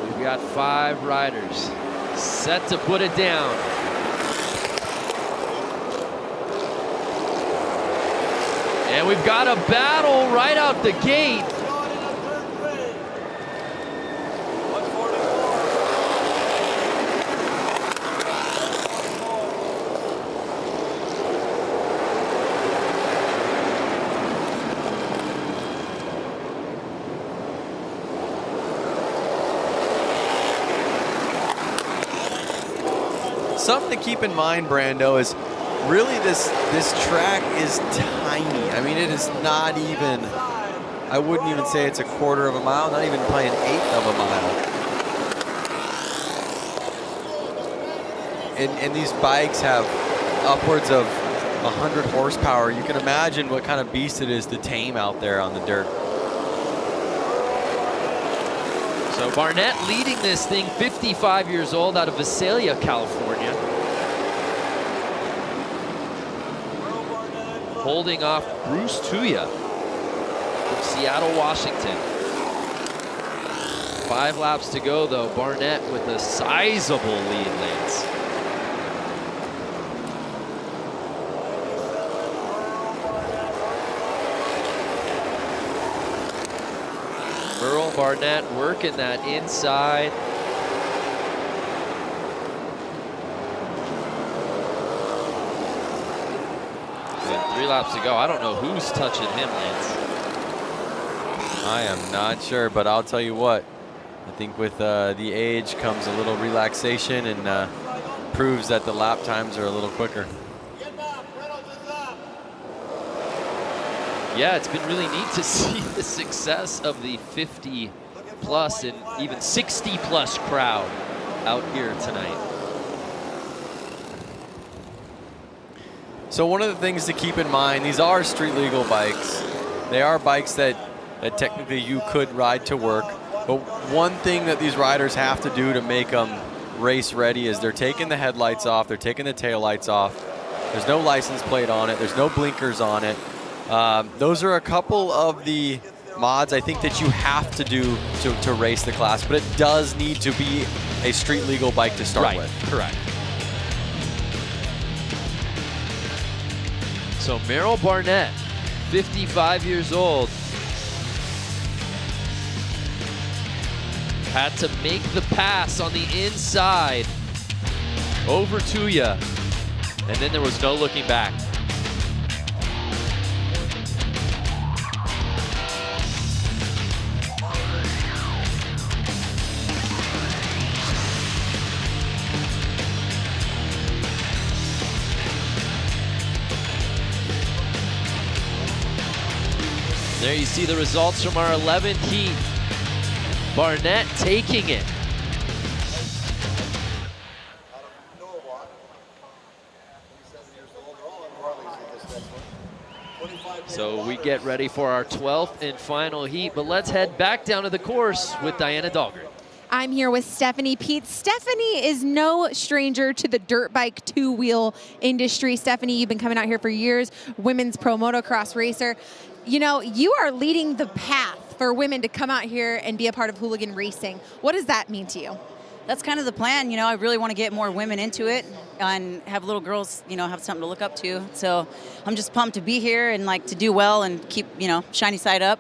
We've got 5 riders set to put it down. And we've got a battle right out the gate. Something to keep in mind, Brando, is really this track is tiny. I mean, it is not even, I wouldn't even say it's a quarter of a mile, not even probably an eighth of a mile. and these bikes have upwards of 100 horsepower. You can imagine what kind of beast it is to tame out there on the dirt. So Barnett leading this thing, 55 years old, out of Visalia, California. Holding off Bruce Tuya from Seattle, Washington. 5 laps to go, though. Barnett with a sizable lead, Lance. Merle Barnett working that inside. With 3 laps to go. I don't know who's touching him, Lance. I am not sure, but I'll tell you what. I think with the age comes a little relaxation and proves that the lap times are a little quicker. Yeah, it's been really neat to see the success of the 50+ and even 60+ crowd out here tonight. So one of the things to keep in mind, these are street legal bikes. They are bikes that technically you could ride to work. But one thing that these riders have to do to make them race ready is they're taking the headlights off, they're taking the taillights off. There's no license plate on it, there's no blinkers on it. Those are a couple of the mods I think that you have to do to race the class, but it does need to be a street legal bike to start with. Correct. So Merrill Barnett, 55 years old, had to make the pass on the inside over Tuya, and then there was no looking back. There you see the results from our 11th heat. Barnett taking it. So we get ready for our 12th and final heat, but let's head back down to the course with Diana Dahlgren. I'm here with Stephanie Peets. Stephanie is no stranger to the dirt bike two-wheel industry. Stephanie, you've been coming out here for years, women's pro motocross racer. You know, you are leading the path for women to come out here and be a part of Hooligan racing. What does that mean to you? That's kind of the plan. You know, I really want to get more women into it and have little girls, you know, have something to look up to. So I'm just pumped to be here and like to do well and keep, you know, shiny side up.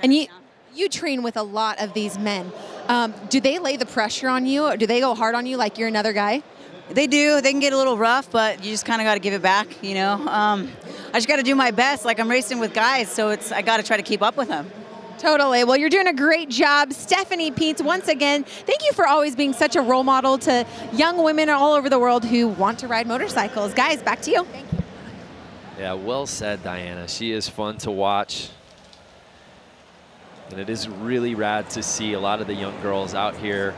And you train with a lot of these men. Do they lay the pressure on you? Or do they go hard on you like you're another guy? They do. They can get a little rough, but you just kind of got to give it back, you know. I just got to do my best. Like, I'm racing with guys, so I got to try to keep up with them. Totally. Well, you're doing a great job. Stephanie Peets, once again, thank you for always being such a role model to young women all over the world who want to ride motorcycles. Guys, back to you. Thank you. Yeah, well said, Diana. She is fun to watch. And it is really rad to see a lot of the young girls out here.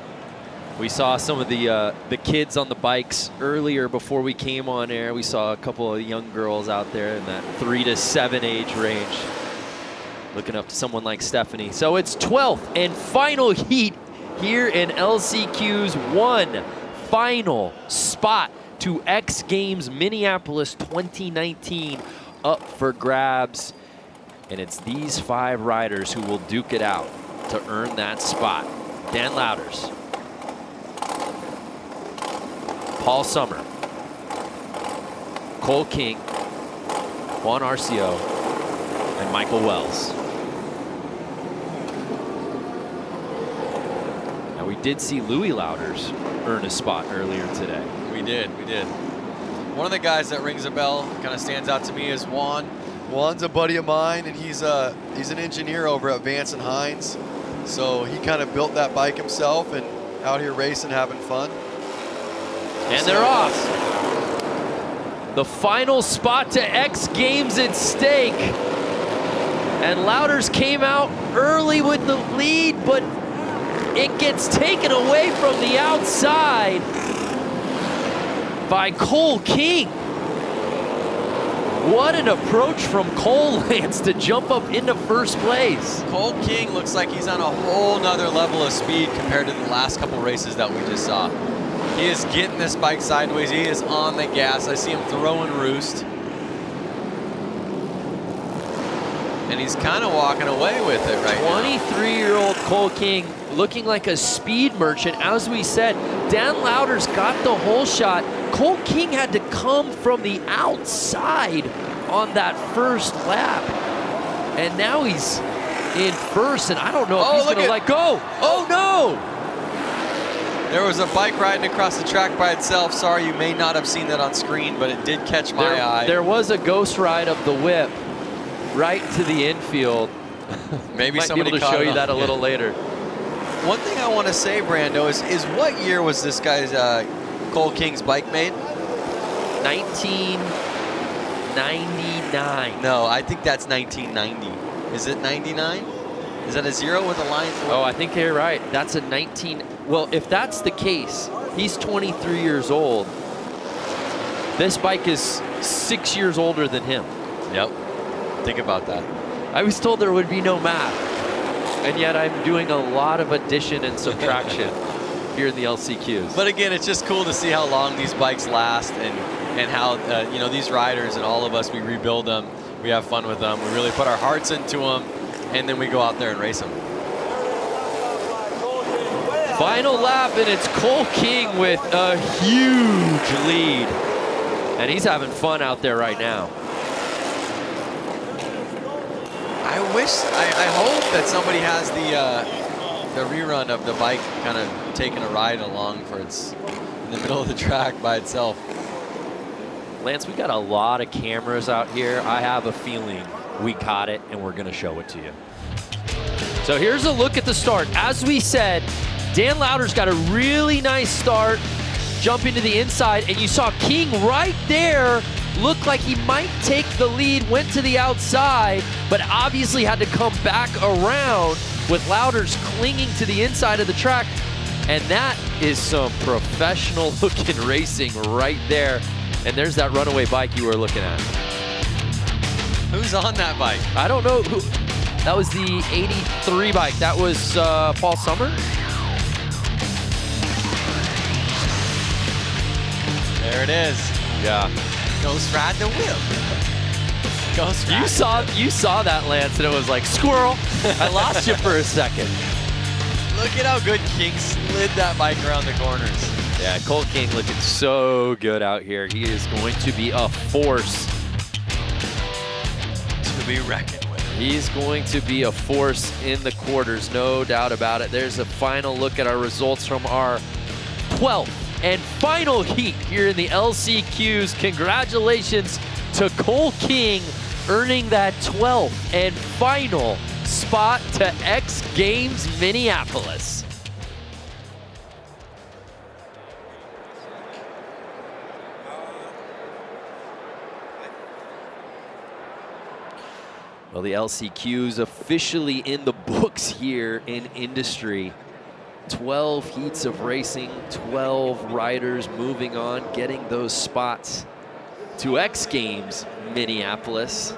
We saw some of the kids on the bikes earlier before we came on air. We saw a couple of young girls out there in that 3 to 7 age range, looking up to someone like Stephanie. So it's 12th and final heat here in LCQ's one final spot to X Games Minneapolis 2019 up for grabs. And it's these 5 riders who will duke it out to earn that spot. Dan Louders, Paul Summer, Cole King, Juan Arcio, and Michael Wells. Now we did see Louis Louders earn a spot earlier today. We did. One of the guys that rings a bell, kind of stands out to me, is Juan. Juan's a buddy of mine, and he's an engineer over at Vance and Hines. So he kind of built that bike himself and out here racing, having fun. And they're off. The final spot to X Games at stake. And Louders came out early with the lead, but it gets taken away from the outside. by Cole King. What an approach from Cole, Lance, to jump up into first place. Cole King looks like he's on a whole nother level of speed compared to the last couple races that we just saw. He is getting this bike sideways. He is on the gas. I see him throwing roost. And he's kind of walking away with it right now. 23-year-old Cole King looking like a speed merchant. As we said, Dan Lauder's got the whole shot. Cole King had to come from the outside on that first lap. And now he's in first, and I don't know if he's going to let go. Oh, no! There was a bike riding across the track by itself. Sorry, you may not have seen that on screen, but it did catch my eye. There was a ghost ride of the whip right to the infield. Maybe Might somebody be able to show you that a little later. One thing I want to say, Brando, is what year was this guy's Cole King's bike made? 1999. No, I think that's 1990. Is it 99? Is that a 0 with a line? Oh, I think you're right. That's a 19. Well, if that's the case, he's 23 years old. This bike is 6 years older than him. Yep. Think about that. I was told there would be no math, and yet I'm doing a lot of addition and subtraction here in the LCQs. But again, it's just cool to see how long these bikes last, and how you know, these riders and all of us, we rebuild them, we have fun with them, we really put our hearts into them, and then we go out there and race them. Final lap, and it's Cole King with a huge lead, and he's having fun out there right now. I hope that somebody has the rerun of the bike kind of taking a ride along for it's in the middle of the track by itself. Lance, we got a lot of cameras out here. I have a feeling we caught it, and we're going to show it to you. So here's a look at the start. As we said, Dan Lauder's got a really nice start, jumping to the inside, and you saw King right there looked like he might take the lead, went to the outside, but obviously had to come back around with Lauder's clinging to the inside of the track. And that is some professional looking racing right there. And there's that runaway bike you were looking at. Who's on that bike? I don't know who. That was the 83 bike. That was Paul Summer. There it is. Yeah. Ghost ride the whip. Ghost ride. You saw that, Lance, and it was like, squirrel. I lost you for a second. Look at how good King slid that bike around the corners. Yeah, Cole King looking so good out here. He is going to be a force to be reckoned with. He's going to be a force in the quarters, no doubt about it. There's a final look at our results from our 12th and final heat here in the LCQs. Congratulations to Cole King, earning that 12th and final spot to X Games Minneapolis. Well, the LCQ's officially in the books here in industry. 12 heats of racing, 12 riders moving on, getting those spots to X Games Minneapolis.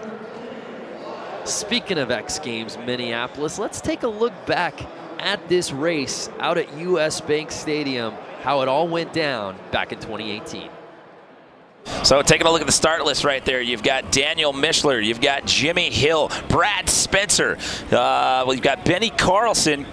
Speaking of X Games Minneapolis, let's take a look back at this race out at US Bank Stadium, how it all went down back in 2018. So taking a look at the start list right there, you've got Daniel Mischler, you've got Jimmy Hill, Brad Spencer, you've got Benny Carlson,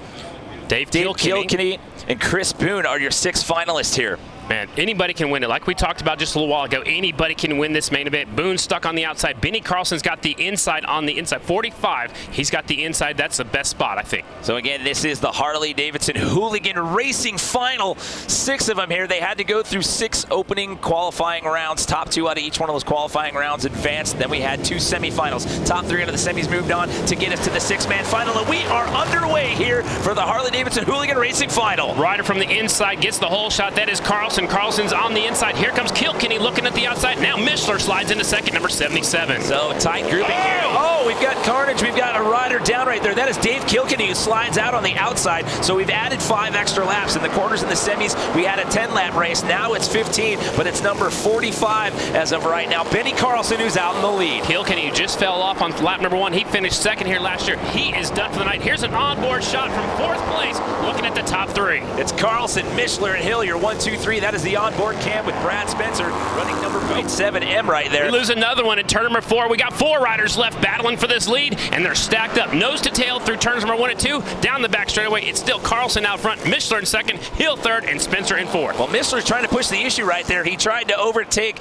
Dave Kilkenny, and Chris Boone are your 6 finalists here. Man, anybody can win it. Like we talked about just a little while ago, anybody can win this main event. Boone's stuck on the outside. Benny Carlson's got the inside on the inside. 45, he's got the inside. That's the best spot, I think. So again, this is the Harley-Davidson Hooligan Racing Final. 6 of them here. They had to go through 6 opening qualifying rounds. Top 2 out of each one of those qualifying rounds advanced. Then we had 2 semifinals. Top 3 out of the semis moved on to get us to the 6-man final. And we are underway here for the Harley-Davidson Hooligan Racing Final. Rider from the inside gets the whole shot. That is Carlson. Carlson. Carlson's on the inside. Here comes Kilkenny looking at the outside. Now Mishler slides into second, number 77. So tight grouping here. Oh, we've got carnage. We've got a rider down right there. That is Dave Kilkenny, who slides out on the outside. So we've added 5 extra laps. In the quarters and the semis, we had a 10-lap race. Now it's 15, but it's number 45 as of right now. Benny Carlson, who's out in the lead. Kilkenny just fell off on lap number 1. He finished second here last year. He is done for the night. Here's an onboard shot from 4th place, looking at the top 3. It's Carlson, Mishler, and Hill, your 1, 2, 3. That is the onboard cam with Brad Spencer running number 7M right there. We lose another one in turn number 4. We got 4 riders left battling for this lead, and they're stacked up nose to tail through turns number 1 and 2. Down the back straightaway, it's still Carlson out front, Mishler in second, Hill third, and Spencer in 4th. Well, Mishler's trying to push the issue right there. He tried to overtake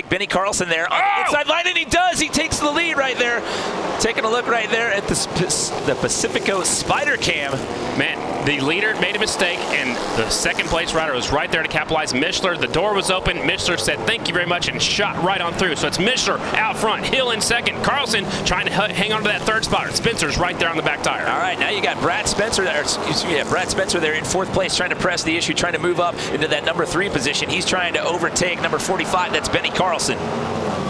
Benny Carlson there on the inside line, and he does. He takes the lead right there. Taking a look right there at the Pacifico Spider Cam. Man, the leader made a mistake, and the second place rider was right there to capitalize. Mishler, the door was open. Mishler said, thank you very much, and shot right on through. So it's Mishler out front, Hill in second, Carlson trying to hang on to that 3rd spot. Spencer's right there on the back tire. All right, now you got Brad Spencer there, Brad Spencer there in 4th place, trying to press the issue, trying to move up into that number 3 position. He's trying to overtake number 45. That's Benny Carlson.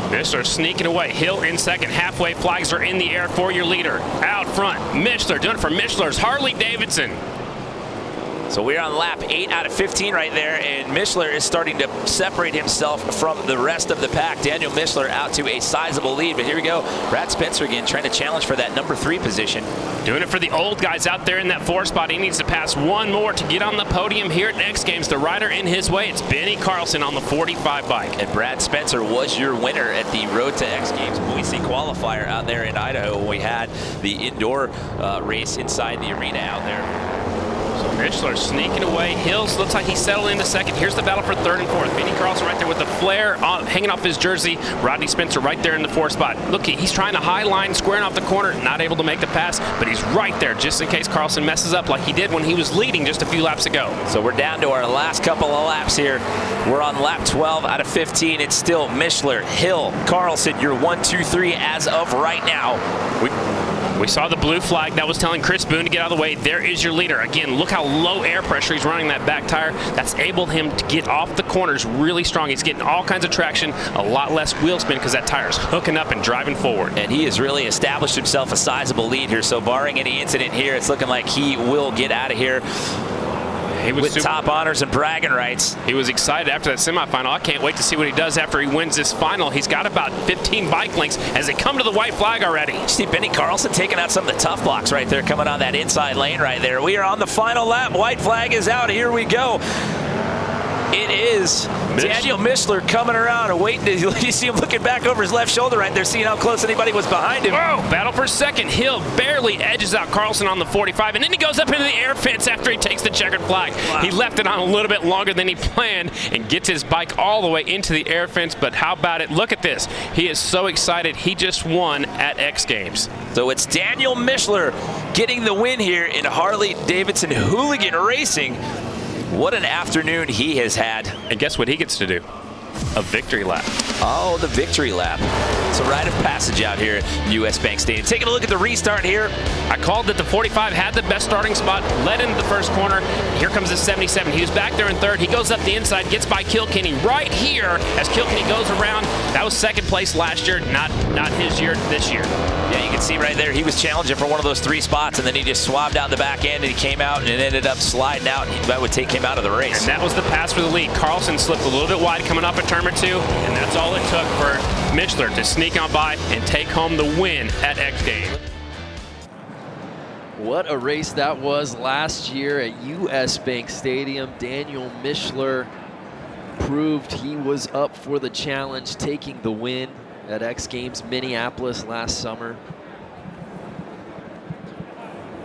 Mishler sneaking away. Hill in second. Halfway flags are in the air for your leader. Out front, Mishler doing it for Mishler's Harley-Davidson. So we're on lap 8 out of 15 right there, and Mishler is starting to separate himself from the rest of the pack. Daniel Mishler out to a sizable lead, but here we go. Brad Spencer again trying to challenge for that number 3 position. Doing it for the old guys out there in that 4 spot. He needs to pass 1 more to get on the podium here at X Games. The rider in his way, it's Benny Carlson on the 45 bike. And Brad Spencer was your winner at the Road to X Games Boise Qualifier out there in Idaho when we had the indoor race inside the arena out there. Mishler sneaking away. Hills looks like he's settled into second. Here's the battle for 3rd and 4th. Benny Carlson right there with the flare hanging off his jersey. Rodney Spencer right there in the 4th spot. Look, he's trying to high line, squaring off the corner, not able to make the pass, but he's right there just in case Carlson messes up like he did when he was leading just a few laps ago. So we're down to our last couple of laps here. We're on lap 12 out of 15. It's still Mishler, Hill, Carlson, your 1, 2, 3 as of right now. We saw the blue flag that was telling Chris Boone to get out of the way. There is your leader. Again, look how low air pressure he's running that back tire. That's enabled him to get off the corners really strong. He's getting all kinds of traction, a lot less wheel spin because that tire's hooking up and driving forward. And he has really established himself a sizable lead here. So barring any incident here, it's looking like he will get out of here with top honors and bragging rights. He was excited after that semifinal. I can't wait to see what he does after he wins this final. He's got about 15 bike lengths as they come to the white flag already. You see Benny Carlson taking out some of the tough blocks right there, coming on that inside lane right there. We are on the final lap. White flag is out. Here we go. It is Daniel Mishler coming around and waiting. You see him looking back over his left shoulder right there, seeing how close anybody was behind him. Whoa, battle for second. Hill barely edges out Carlson on the 45, and then he goes up into the air fence after he takes the checkered flag. Wow. He left it on a little bit longer than he planned and gets his bike all the way into the air fence, but how about it? Look at this. He is so excited. He just won at X Games. So it's Daniel Mishler getting the win here in Harley-Davidson Hooligan Racing. What an afternoon he has had. And guess what he gets to do? A victory lap. Oh, the victory lap. It's a rite of passage out here at US Bank Stadium. Taking a look at the restart here. I called that the 45 had the best starting spot, led into the first corner. Here comes the 77. He was back there in 3rd. He goes up the inside, gets by Kilkenny right here as Kilkenny goes around. That was 2nd place last year, not his year this year. Yeah, you can see right there, he was challenging for one of those 3 spots, and then he just swabbed out the back end, and he came out and it ended up sliding out, and that would take him out of the race. And that was the pass for the lead. Carlson slipped a little bit wide coming up at turn number 2, and that's all it took for Mishler to sneak on by and take home the win at X Games. What a race that was last year at US Bank Stadium. Daniel Mishler proved he was up for the challenge, taking the win at X Games Minneapolis last summer.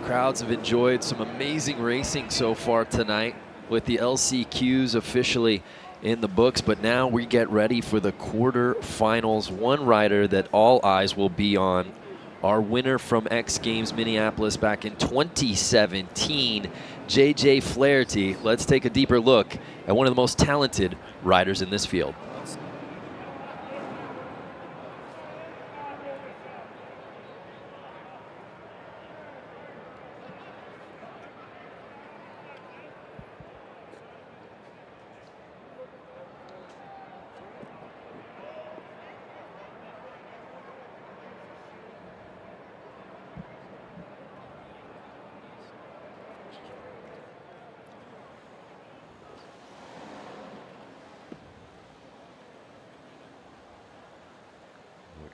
Crowds have enjoyed some amazing racing so far tonight with the LCQs officially in the books, but now we get ready for the quarterfinals. One rider that all eyes will be on, our winner from X Games Minneapolis back in 2017, JJ Flaherty. Let's take a deeper look at one of the most talented riders in this field.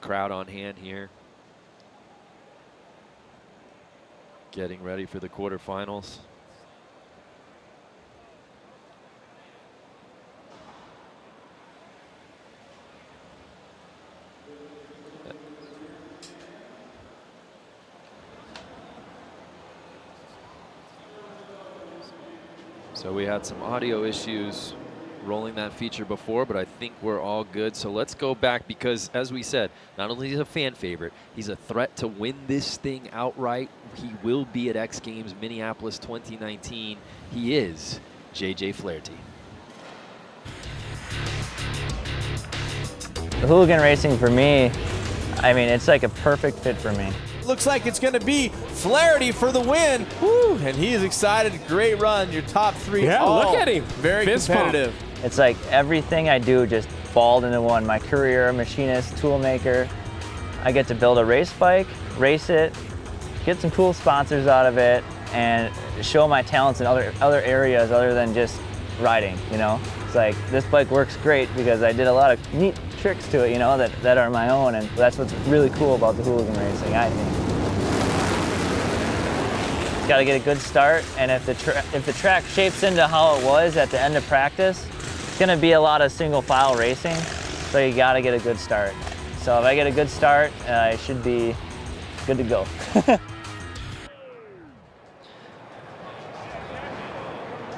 crowd on hand here. Getting ready for the quarterfinals. So we had some audio issues rolling that feature before, but I think we're all good. So let's go back because, as we said, not only is he a fan favorite, he's a threat to win this thing outright. He will be at X Games Minneapolis 2019. He is JJ Flaherty. The Hooligan racing for me, I mean, it's like a perfect fit for me. Looks like it's going to be Flaherty for the win. Woo, and he is excited. Great run. Your top 3. Yeah, look at him. Very Fist competitive. It's like everything I do just balled into one. My career, machinist, tool maker. I get to build a race bike, race it, get some cool sponsors out of it, and show my talents in other areas other than just riding, you know? It's like, this bike works great because I did a lot of neat tricks to it, you know, that are my own, and that's what's really cool about the Hooligan racing, I think. It's got to get a good start, and if the track shapes into how it was at the end of practice, it's going to be a lot of single file racing, so you got to get a good start. So if I get a good start, I should be good to go.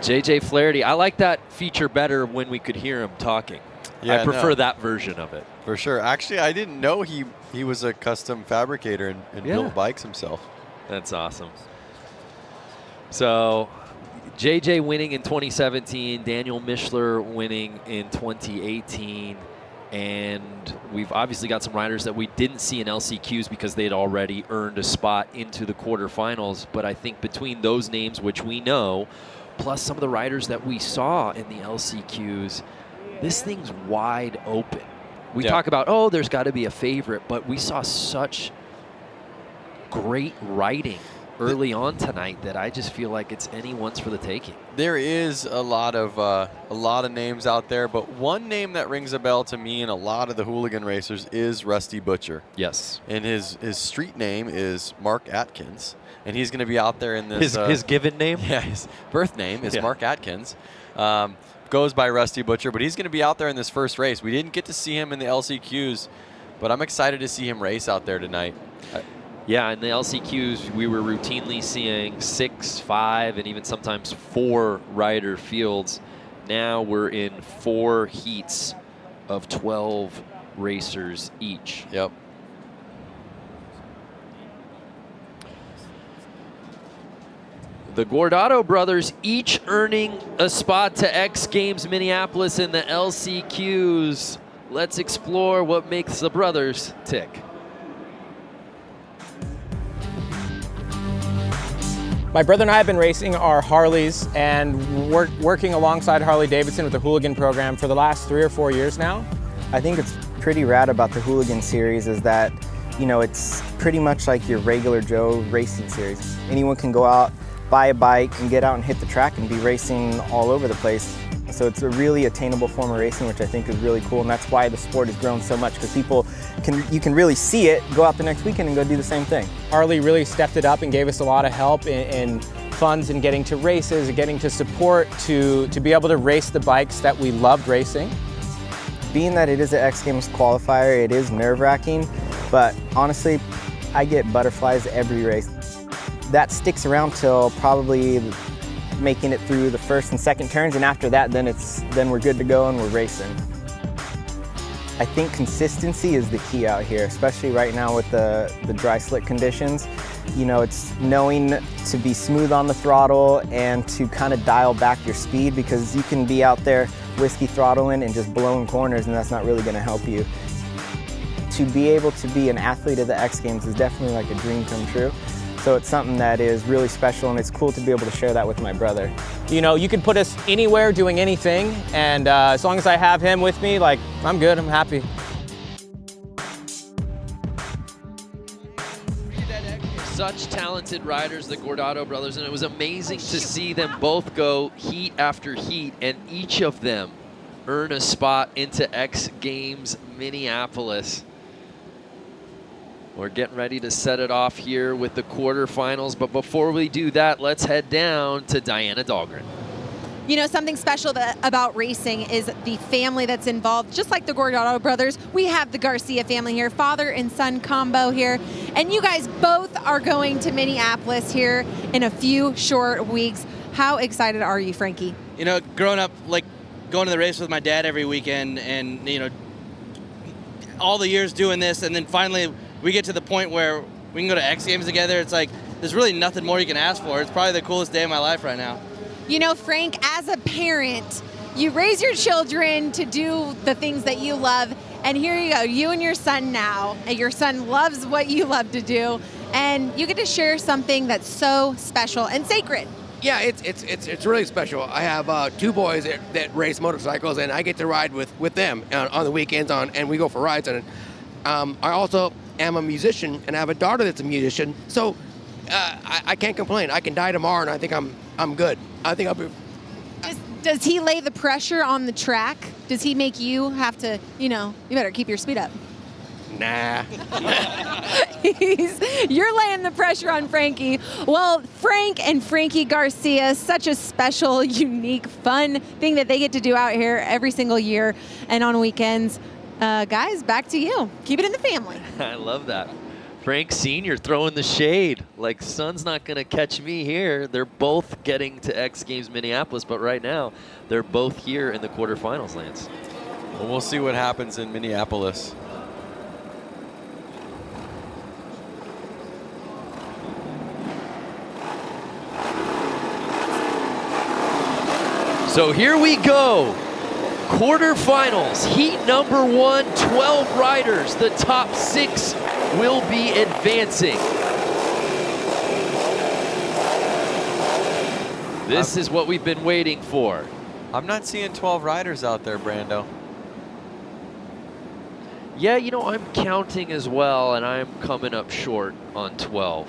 JJ Flaherty, I like that feature better when we could hear him talking. Yeah, I prefer that version of it. For sure. Actually, I didn't know he was a custom fabricator and built bikes himself. That's awesome. So JJ winning in 2017, Daniel Mishler winning in 2018. And we've obviously got some riders that we didn't see in LCQs because they'd already earned a spot into the quarterfinals. But I think between those names, which we know, plus some of the riders that we saw in the LCQs, this thing's wide open. We talk about, oh, there's got to be a favorite, but we saw such great riding early on tonight that I just feel like it's anyone's for the taking. There is a lot of names out there, but one name that rings a bell to me and a lot of the Hooligan racers is Rusty Butcher. Yes. And his street name is Mark Atkins, and he's going to be out there in this. His given name? Yeah, his birth name is Mark Atkins. Goes by Rusty Butcher, but he's going to be out there in this first race. We didn't get to see him in the LCQs, but I'm excited to see him race out there tonight. Yeah, in the LCQs, we were routinely seeing 6, 5, and even sometimes 4 rider fields. Now we're in 4 heats of 12 racers each. Yep. The Guardado brothers each earning a spot to X Games Minneapolis in the LCQs. Let's explore what makes the brothers tick. My brother and I have been racing our Harleys and working alongside Harley-Davidson with the Hooligan program for the last 3 or 4 years now. I think it's pretty rad about the Hooligan series is that, you know, it's pretty much like your regular Joe racing series. Anyone can go out, buy a bike, and get out and hit the track and be racing all over the place. So it's a really attainable form of racing, which I think is really cool, and that's why the sport has grown so much, because you can really see it, go out the next weekend and go do the same thing. Harley really stepped it up and gave us a lot of help in funds and getting to races and getting to support to be able to race the bikes that we loved racing. Being that it is an X Games qualifier, it is nerve-wracking, but honestly, I get butterflies every race. That sticks around till probably making it through the first and second turns, and after that, then we're good to go and we're racing. I think consistency is the key out here, especially right now with the dry slick conditions. You know, it's knowing to be smooth on the throttle and to kind of dial back your speed, because you can be out there whiskey throttling and just blowing corners, and that's not really going to help you. To be able to be an athlete at the X Games is definitely like a dream come true. So it's something that is really special, and it's cool to be able to share that with my brother. You know, you can put us anywhere doing anything, and as long as I have him with me, like, I'm good, I'm happy. Such talented riders, the Guardado brothers, and it was amazing to see them both go heat after heat, and each of them earn a spot into X Games Minneapolis. We're getting ready to set it off here with the quarterfinals, but before we do that, let's head down to Diana Dahlgren. You know, something special about racing is the family that's involved. Just like the Gordado brothers, we have the Garcia family here, father and son combo here. And you guys both are going to Minneapolis here in a few short weeks. How excited are you, Frankie? You know, growing up, like going to the race with my dad every weekend and, you know, all the years doing this, and then finally we get to the point where we can go to X Games together. It's like, there's really nothing more you can ask for. It's probably the coolest day of my life right now. You know, Frank, as a parent, you raise your children to do the things that you love, and here you go, you and your son now, and your son loves what you love to do, and you get to share something that's so special and sacred. Yeah, it's really special. I have 2 boys that race motorcycles, and I get to ride with them on the weekends, and we go for rides. And I also am a musician, and I have a daughter that's a musician, so I can't complain. I can die tomorrow, and I think I'm good. I think I'll be. Does he lay the pressure on the track? Does he make you have to, you know, you better keep your speed up? Nah. You're laying the pressure on Frankie. Well, Frank and Frankie Garcia, such a special, unique, fun thing that they get to do out here every single year and on weekends. Guys, back to you. Keep it in the family. I love that. Frank Sr. throwing the shade. Like, son's not going to catch me here. They're both getting to X Games Minneapolis, but right now they're both here in the quarterfinals, Lance. Well, we'll see what happens in Minneapolis. So here we go. Quarterfinals, heat number 1, 12 riders. The top 6 will be advancing. This is what we've been waiting for. I'm not seeing 12 riders out there, Brando. Yeah, you know, I'm counting as well, and I'm coming up short on 12.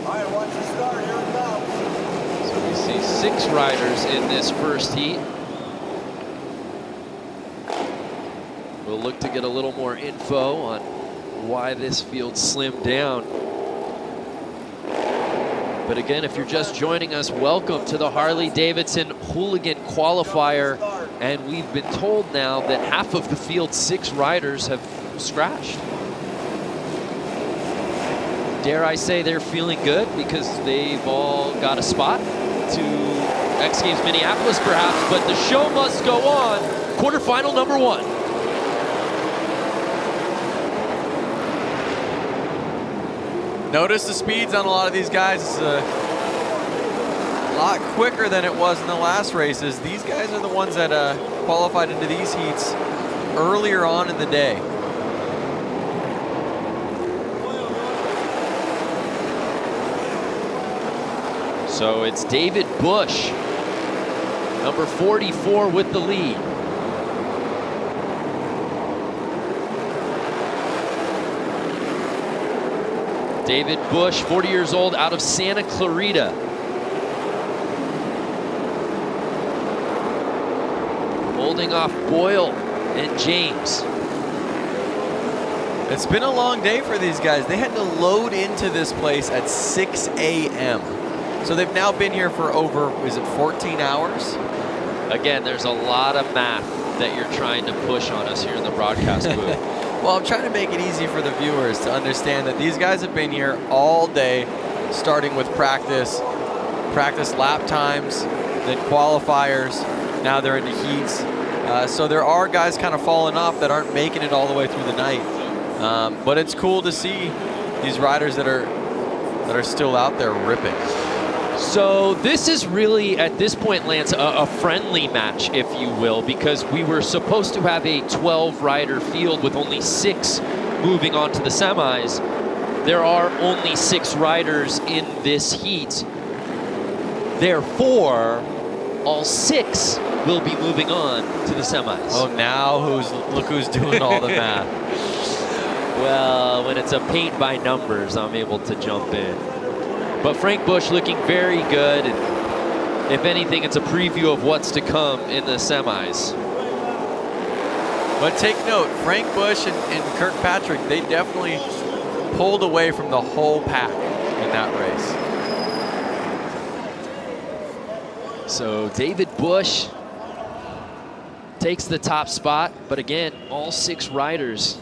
All right, watch the start. Here it comes. So we see 6 riders in this first heat. We'll look to get a little more info on why this field slimmed down. But again, if you're just joining us, welcome to the Harley-Davidson Hooligan Qualifier. And we've been told now that half of the field's 6 riders have scratched. Dare I say they're feeling good because they've all got a spot to X Games Minneapolis perhaps, but the show must go on. Quarterfinal number 1. Notice the speeds on a lot of these guys. It's a lot quicker than it was in the last races. These guys are the ones that qualified into these heats earlier on in the day. So it's David Bush, number 44 with the lead. David Bush, 40 years old, out of Santa Clarita. Holding off Boyle and James. It's been a long day for these guys. They had to load into this place at 6 a.m. So they've now been here for over, is it 14 hours? Again, there's a lot of math that you're trying to push on us here in the broadcast booth. Well, I'm trying to make it easy for the viewers to understand that these guys have been here all day, starting with practice lap times, then qualifiers, now they're into heats. So there are guys kind of falling off that aren't making it all the way through the night. But it's cool to see these riders that are still out there ripping. So this is really, at this point, Lance, a friendly match, if you will, because we were supposed to have a 12-rider field with only 6 moving on to the semis. There are only 6 riders in this heat. Therefore, all 6 will be moving on to the semis. Oh, now look who's doing all the math. Well, when it's a paint by numbers, I'm able to jump in. But Frank Bush looking very good. And if anything, it's a preview of what's to come in the semis. But take note, Frank Bush and Kirkpatrick, they definitely pulled away from the whole pack in that race. So David Bush takes the top spot, but again, all 6 riders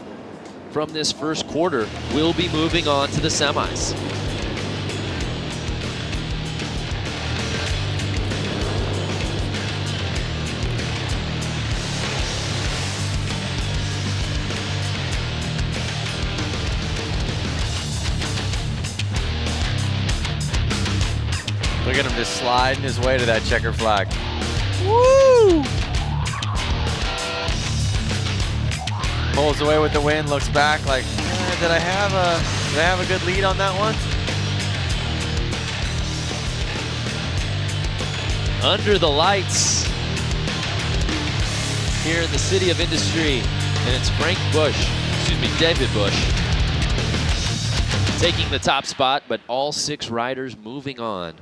from this first quarter will be moving on to the semis. Look at him just sliding his way to that checker flag. Woo! Pulls away with the win, looks back like, did I have a good lead on that one? Under the lights here in the City of Industry, and it's David Bush taking the top spot, but all 6 riders moving on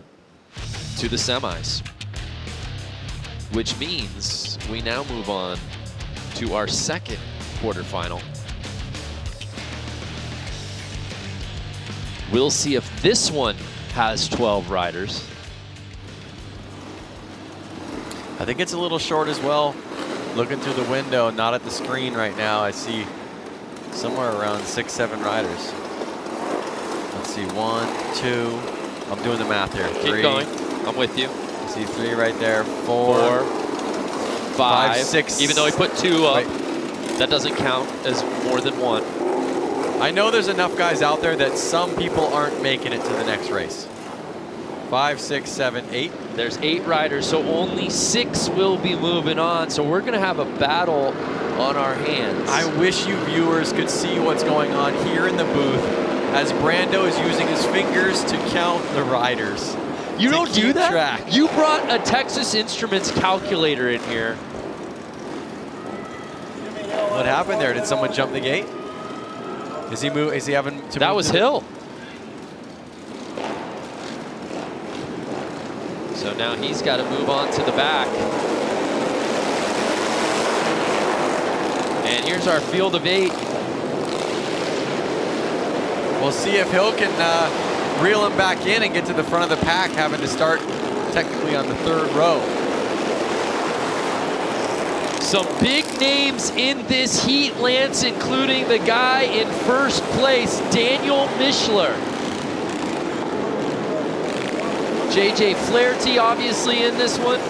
to the semis, which means we now move on to our second quarterfinal. We'll see if this one has 12 riders. I think it's a little short as well. Looking through the window, not at the screen right now, I see somewhere around 6, 7 riders. Let's see, 1, 2. I'm doing the math here. Keep 3. going. I'm with you. I see 3 right there. 4, 5, 6. Even though he put 2 up, that doesn't count as more than 1. I know there's enough guys out there that some people aren't making it to the next race. 5, 6, 7, 8. There's 8 riders, so only 6 will be moving on. So we're gonna have a battle on our hands. I wish you viewers could see what's going on here in the booth as Brando is using his fingers to count the riders. You don't do that? Track. You brought a Texas Instruments calculator in here. What happened there? Did someone jump the gate? Is he move? Is he having to? That move was Hill. So now he's got to move on to the back. And here's our field of 8. We'll see if Hill can reel him back in and get to the front of the pack, having to start technically on the 3rd row. Some big names in this heat, Lance, including the guy in first place, Daniel Mishler. JJ Flaherty obviously in this one.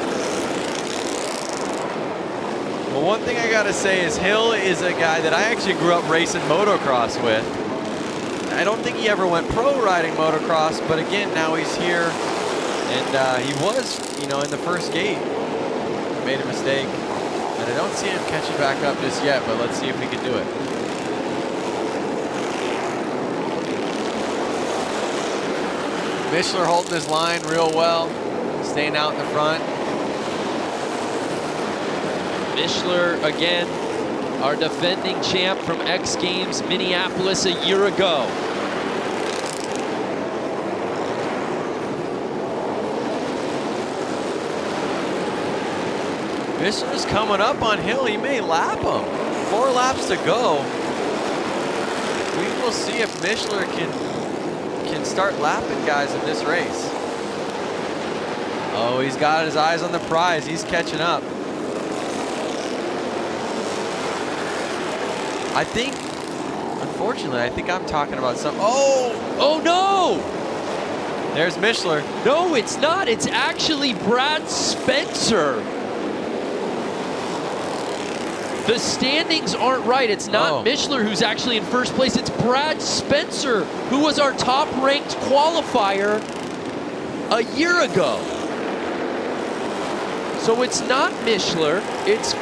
Well, one thing I gotta say is Hill is a guy that I actually grew up racing motocross with. I don't think he ever went pro riding motocross, but again, now he's here, and he was, in the first gate. Made a mistake, and I don't see him catching back up just yet, but let's see if he can do it. Mishler holding his line real well, staying out in the front. Mishler, again, our defending champ from X Games Minneapolis a year ago. Mishler's coming up on Hill. He may lap him. 4 laps to go. We will see if Mishler can start lapping guys in this race. Oh, he's got his eyes on the prize. He's catching up. I think, unfortunately, I think I'm talking about some. Oh no! There's Mishler. No, it's not. It's actually Brad Spencer. The standings aren't right. It's not Mishler who's actually in first place. It's Brad Spencer, who was our top-ranked qualifier a year ago. So it's not Mishler. It's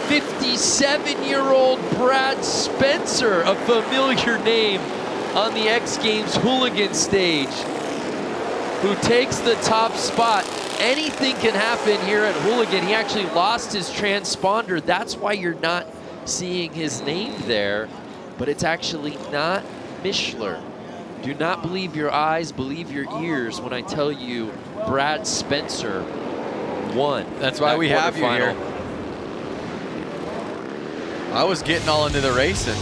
57-year-old Brad Spencer, a familiar name on the X Games Hooligan stage, who takes the top spot. Anything can happen here at Hooligan. He actually lost his transponder. That's why you're not seeing his name there, but it's actually not Mishler. Do not believe your eyes, believe your ears when I tell you Brad Spencer won. That's why we have you here. I was getting all into the race and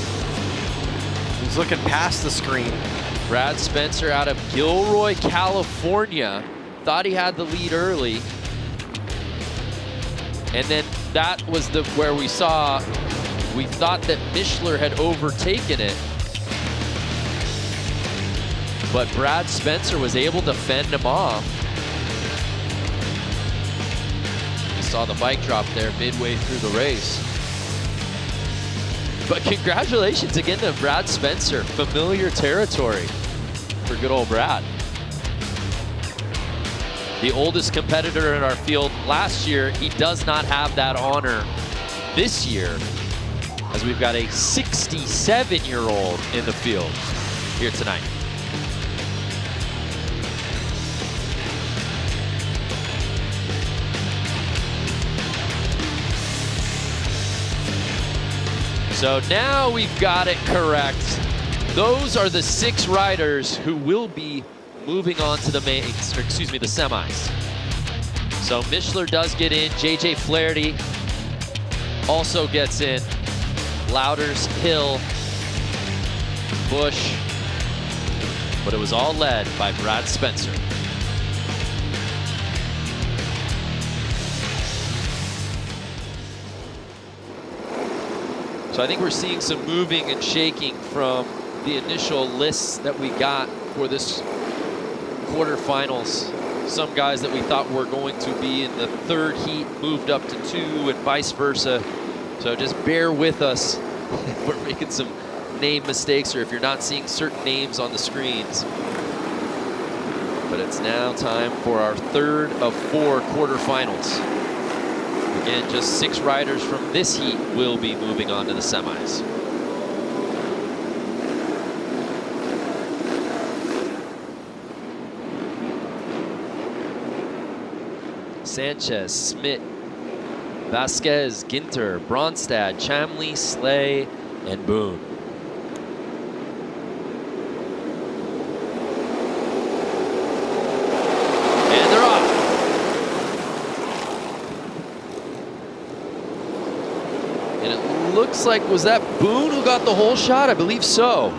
was looking past the screen. Brad Spencer out of Gilroy, California. Thought he had the lead early. And then that was where we thought that Mishler had overtaken it. But Brad Spencer was able to fend him off. You saw the bike drop there midway through the race. But congratulations again to Brad Spencer. Familiar territory for good old Brad. The oldest competitor in our field last year. He does not have that honor this year, as we've got a 67-year-old in the field here tonight. So now we've got it correct. Those are the 6 riders who will be moving on to the mains, or excuse me, the semis. So Mishler does get in. JJ Flaherty also gets in. Louders, Hill, Bush. But it was all led by Brad Spencer. So I think we're seeing some moving and shaking from the initial lists that we got for this quarterfinals. Some guys that we thought were going to be in the 3rd heat moved up to 2 and vice versa. So just bear with us if we're making some name mistakes or if you're not seeing certain names on the screens. But it's now time for our 3rd of 4 quarterfinals. Again, just 6 riders from this heat will be moving on to the semis. Sanchez, Smith, Vasquez, Ginter, Bronstad, Chamley, Slay, and Boone. And they're off. And it looks like, was that Boone who got the whole shot? I believe so.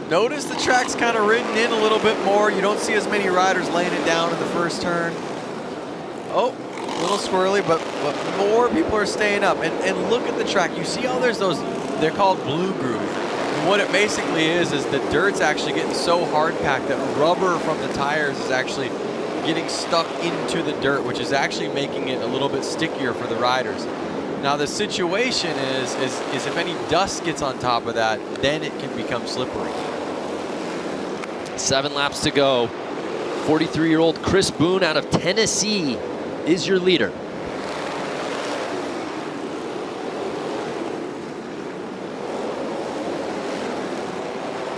Notice the track's kind of ridden in a little bit more. You don't see as many riders laying it down in the first turn. Oh, a little squirrely, but more people are staying up. And look at the track. You see how there's those, they're called blue groove. And what it basically is the dirt's actually getting so hard packed that rubber from the tires is actually getting stuck into the dirt, which is actually making it a little bit stickier for the riders. Now the situation is if any dust gets on top of that, then it can become slippery. 7 laps to go. 43-year-old Chris Boone out of Tennessee is your leader.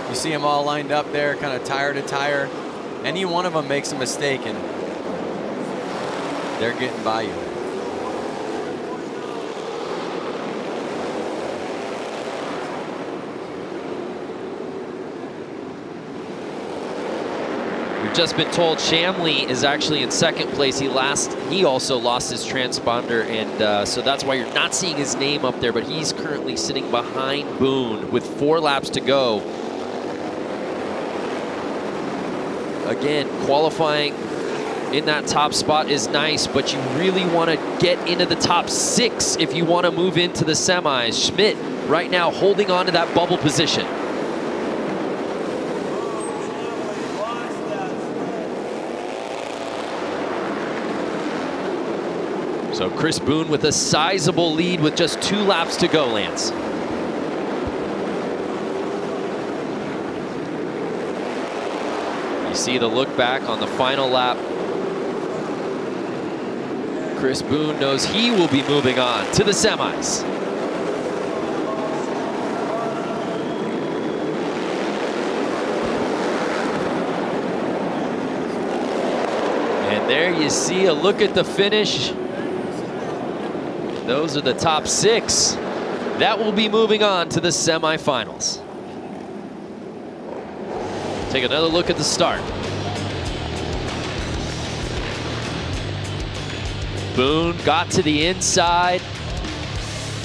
You see them all lined up there, kind of tire to tire. Any one of them makes a mistake and they're getting by you. We've just been told Chamley is actually in 2nd place. He also lost his transponder, and so that's why you're not seeing his name up there, but he's currently sitting behind Boone with 4 laps to go. Again, qualifying in that top spot is nice, but you really want to get into the top 6 if you want to move into the semis. Schmidt right now holding on to that bubble position. So Chris Boone with a sizable lead with just 2 laps to go, Lance. You see the look back on the final lap. Chris Boone knows he will be moving on to the semis. And there you see a look at the finish. Those are the top 6 that will be moving on to the semifinals. Take another look at the start. Boone got to the inside.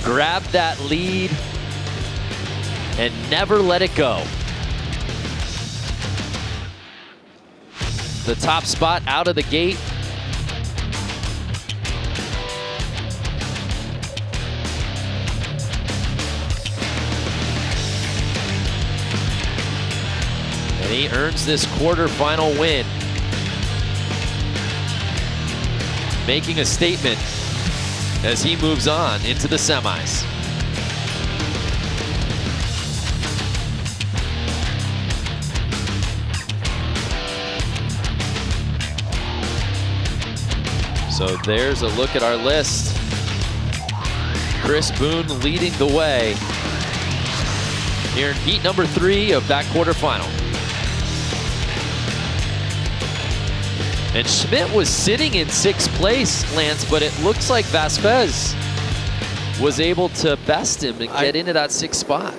grab that lead and never let it go. The top spot out of the gate. And he earns this quarterfinal win, making a statement as he moves on into the semis. So there's a look at our list. Chris Boone leading the way here in heat number 3 of that quarterfinal. And Schmidt was sitting in 6th place, Lance, but it looks like Vasquez was able to best him and get into that 6th spot.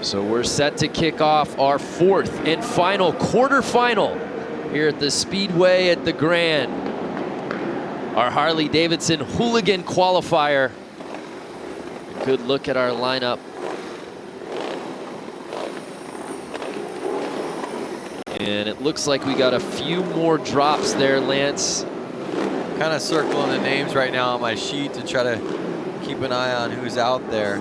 So we're set to kick off our 4th and final quarterfinal here at the Speedway at the Grand. Our Harley-Davidson Hooligan Qualifier. A good look at our lineup. And it looks like we got a few more drops there, Lance. Kind of circling the names right now on my sheet to try to keep an eye on who's out there.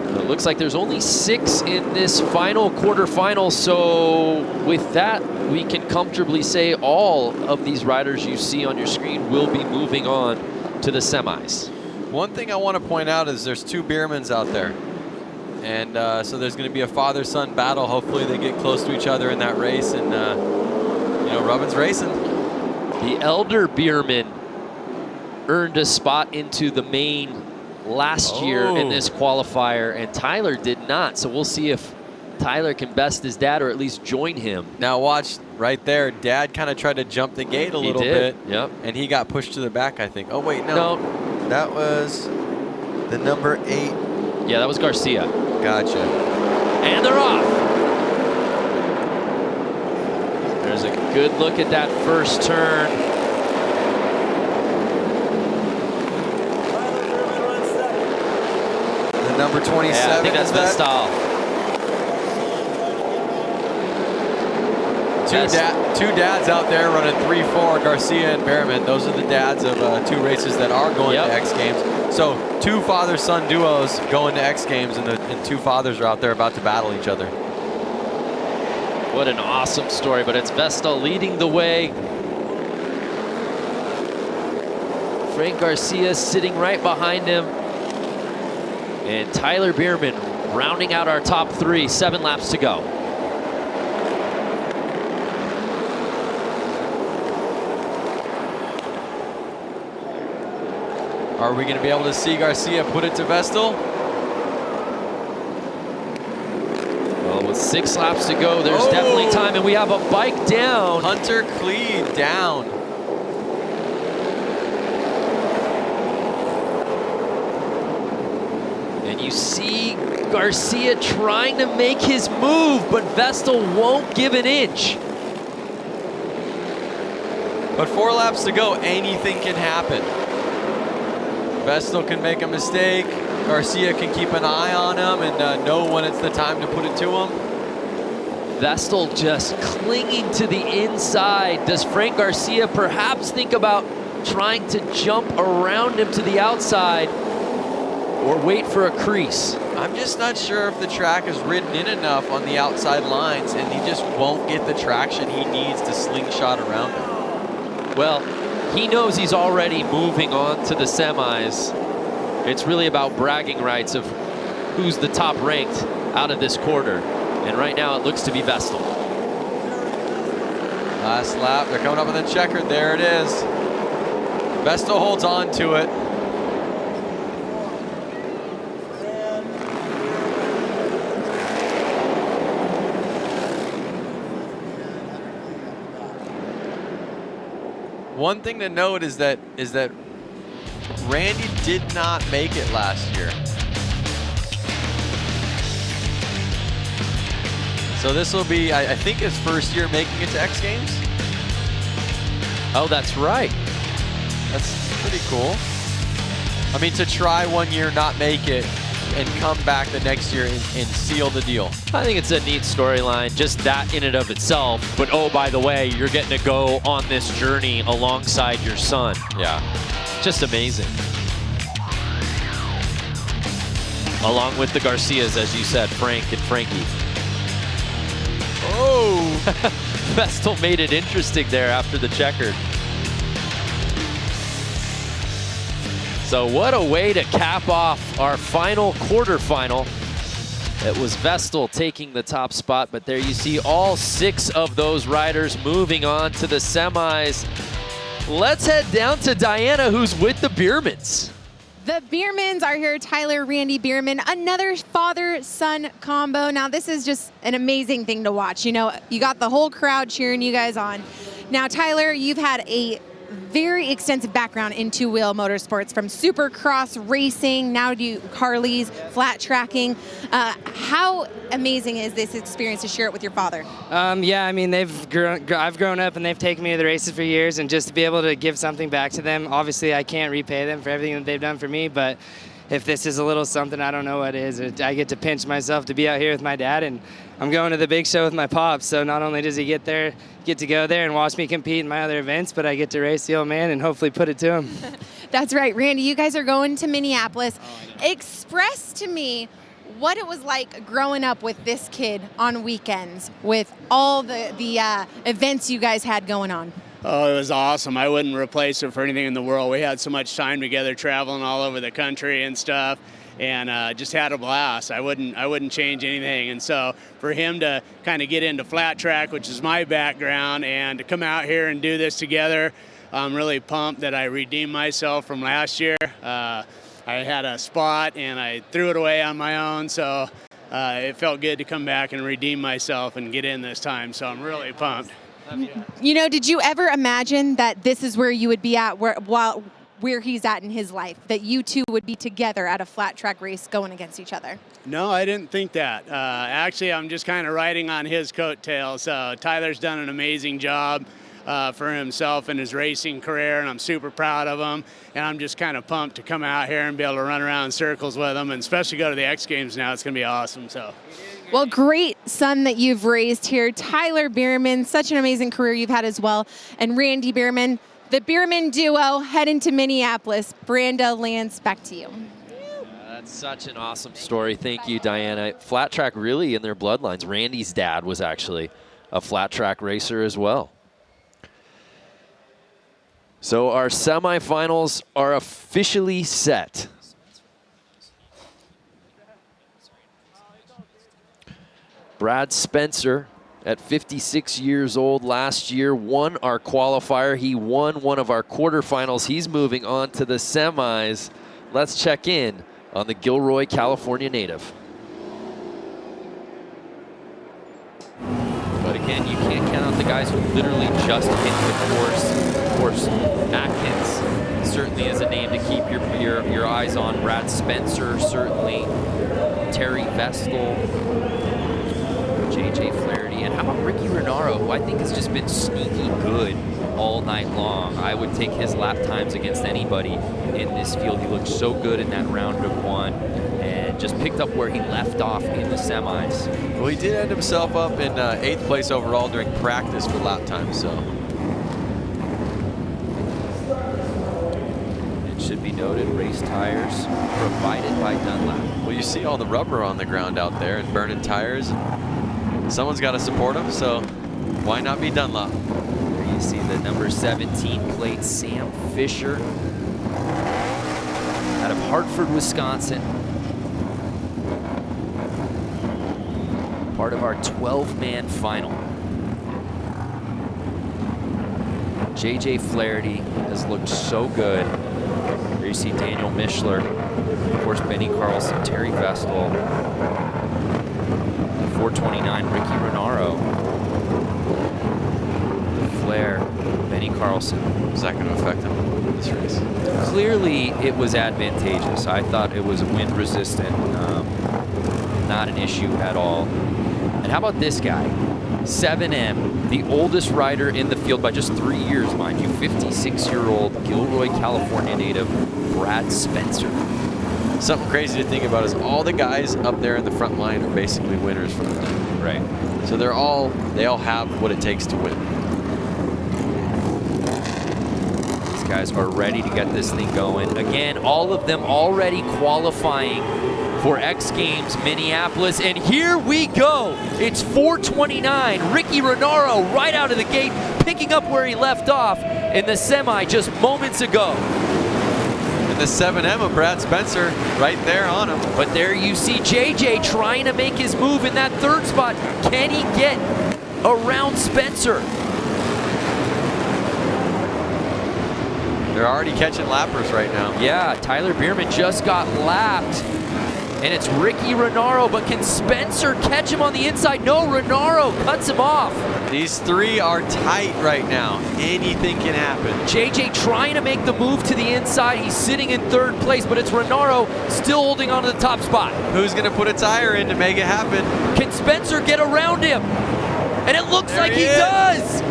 It looks like there's only 6 in this final quarterfinal, so with that, we can comfortably say all of these riders you see on your screen will be moving on to the semis. One thing I want to point out is there's 2 Beermans out there. And so there's going to be a father-son battle. Hopefully they get close to each other in that race, and you know, Rubin's racing. The elder Beerman earned a spot into the main last year in this qualifier, and Tyler did not. So we'll see if Tyler can best his dad or at least join him. Now watch right there. Dad kind of tried to jump the gate a little bit. Yep. And he got pushed to the back, I think. Oh, wait, no. That was the number 8. Yeah, that was Garcia. Gotcha. And they're off. There's a good look at that first turn. Number 27. Yeah, I think that's Vestal. Two dads out there running 3-4, Garcia and Behrman. Those are the dads of 2 races that are going to X Games. So 2 father-son duos going to X Games, and 2 fathers are out there about to battle each other. What an awesome story, but it's Vestal leading the way. Frank Garcia sitting right behind him. And Tyler Beerman rounding out our top 3, 7 laps to go. Are we going to be able to see Garcia put it to Vestal? Well, with 6 laps to go, there's definitely time, and we have a bike down. Hunter Cleed down. You see Garcia trying to make his move, but Vestal won't give an inch. But 4 laps to go, anything can happen. Vestal can make a mistake. Garcia can keep an eye on him and know when it's the time to put it to him. Vestal just clinging to the inside. Does Frank Garcia perhaps think about trying to jump around him to the outside? Or wait for a crease? I'm just not sure if the track is ridden in enough on the outside lines, and he just won't get the traction he needs to slingshot around him. Well, he knows he's already moving on to the semis. It's really about bragging rights of who's the top ranked out of this quarter. And right now it looks to be Vestal. Last lap, they're coming up on the checkered. There it is. Vestal holds on to it. One thing to note is that Randy did not make it last year. So this will be, I think, his first year making it to X Games. Oh, that's right. That's pretty cool. I mean, to try 1 year, not make it, and come back the next year and seal the deal. I think it's a neat storyline, just that in and of itself. But oh, by the way, you're getting to go on this journey alongside your son. Yeah. Just amazing. Along with the Garcias, as you said, Frank and Frankie. Oh! Vestal made it interesting there after the checkered. So what a way to cap off our final quarterfinal. It was Vestal taking the top spot, but there you see all 6 of those riders moving on to the semis. Let's head down to Diana, who's with the Biermans. The Biermans are here, Tyler, Randy Bierman, another father-son combo. Now, this is just an amazing thing to watch. You know, you got the whole crowd cheering you guys on. Now, Tyler, you've had a very extensive background in two-wheel motorsports, from supercross racing, now to Harleys, flat tracking. How amazing is this experience to share it with your father? Yeah, I mean, I've grown up and they've taken me to the races for years, and just to be able to give something back to them, obviously I can't repay them for everything that they've done for me, but if this is a little something, I don't know what it is. I get to pinch myself to be out here with my dad, and I'm going to the big show with my pops, so not only does he get to go there and watch me compete in my other events, but I get to race the old man and hopefully put it to him. That's right. Randy, you guys are going to Minneapolis. Express to me what it was like growing up with this kid on weekends with all the events you guys had going on. Oh, it was awesome. I wouldn't replace it for anything in the world. We had so much time together traveling all over the country and stuff, and just had a blast. I wouldn't change anything. And so for him to kind of get into flat track, which is my background, and to come out here and do this together, I'm really pumped that I redeemed myself from last year. I had a spot and I threw it away on my own, so it felt good to come back and redeem myself and get in this time. So I'm really pumped. You know, did you ever imagine that this is where you would be at where he's at in his life, that you two would be together at a flat track race going against each other? No, I didn't think that. Actually, I'm just kind of riding on his coattails. Tyler's done an amazing job for himself in his racing career, and I'm super proud of him. And I'm just kind of pumped to come out here and be able to run around in circles with him, and especially go to the X Games now. It's going to be awesome. Well, great son that you've raised here. Tyler Bierman, such an amazing career you've had as well. And Randy Bierman, the Bierman duo heading to Minneapolis. Branda, Lance, back to you. That's such an awesome story. Thank you, Diana. Flat track really in their bloodlines. Randy's dad was actually a flat track racer as well. So our semifinals are officially set. Brad Spencer, at 56 years old last year, won our qualifier. He won one of our quarterfinals. He's moving on to the semis. Let's check in on the Gilroy, California native. But again, you can't count out the guys who literally just hit the course. Of course, Atkins certainly is a name to keep your eyes on. Brad Spencer, certainly. Terry Vestal. JJ Flaherty, and how about Ricky Renaro, who I think has just been sneaky good all night long. I would take his lap times against anybody in this field. He looked so good in that round of one and just picked up where he left off in the semis. Well, he did end himself up in 8th place overall during practice for lap time, so. It should be noted, race tires provided by Dunlap. Well, you see all the rubber on the ground out there and burning tires. Someone's got to support him, so why not be Dunlop? There you see the number 17 plate, Sam Fisher, out of Hartford, Wisconsin. Part of our 12-man final. JJ Flaherty has looked so good. There you see Daniel Mishler, of course Benny Carlson, Terry Vestal, 429 Ricky Renaro, Flair, Benny Carlson. Is that going to affect him in this race? Clearly it was advantageous. I thought it was wind resistant, not an issue at all. And how about this guy? 7M, the oldest rider in the field by just 3 years, mind you. 56-year-old Gilroy, California native, Brad Spencer. Something crazy to think about is all the guys up there in the front line are basically winners from the night. Right. So they all have what it takes to win. These guys are ready to get this thing going. Again, all of them already qualifying for X Games Minneapolis, and here we go. It's 4:29. Ricky Renaro right out of the gate, picking up where he left off in the semi just moments ago. And the 7M of Brad Spencer right there on him. But there you see JJ trying to make his move in that third spot. Can he get around Spencer? They're already catching lappers right now. Yeah, Tyler Bierman just got lapped. And it's Ricky Renaro, but can Spencer catch him on the inside? No, Renaro cuts him off. These three are tight right now. Anything can happen. JJ trying to make the move to the inside. He's sitting in third place, but it's Renaro still holding on to the top spot. Who's going to put a tire in to make it happen? Can Spencer get around him? And it looks like he does.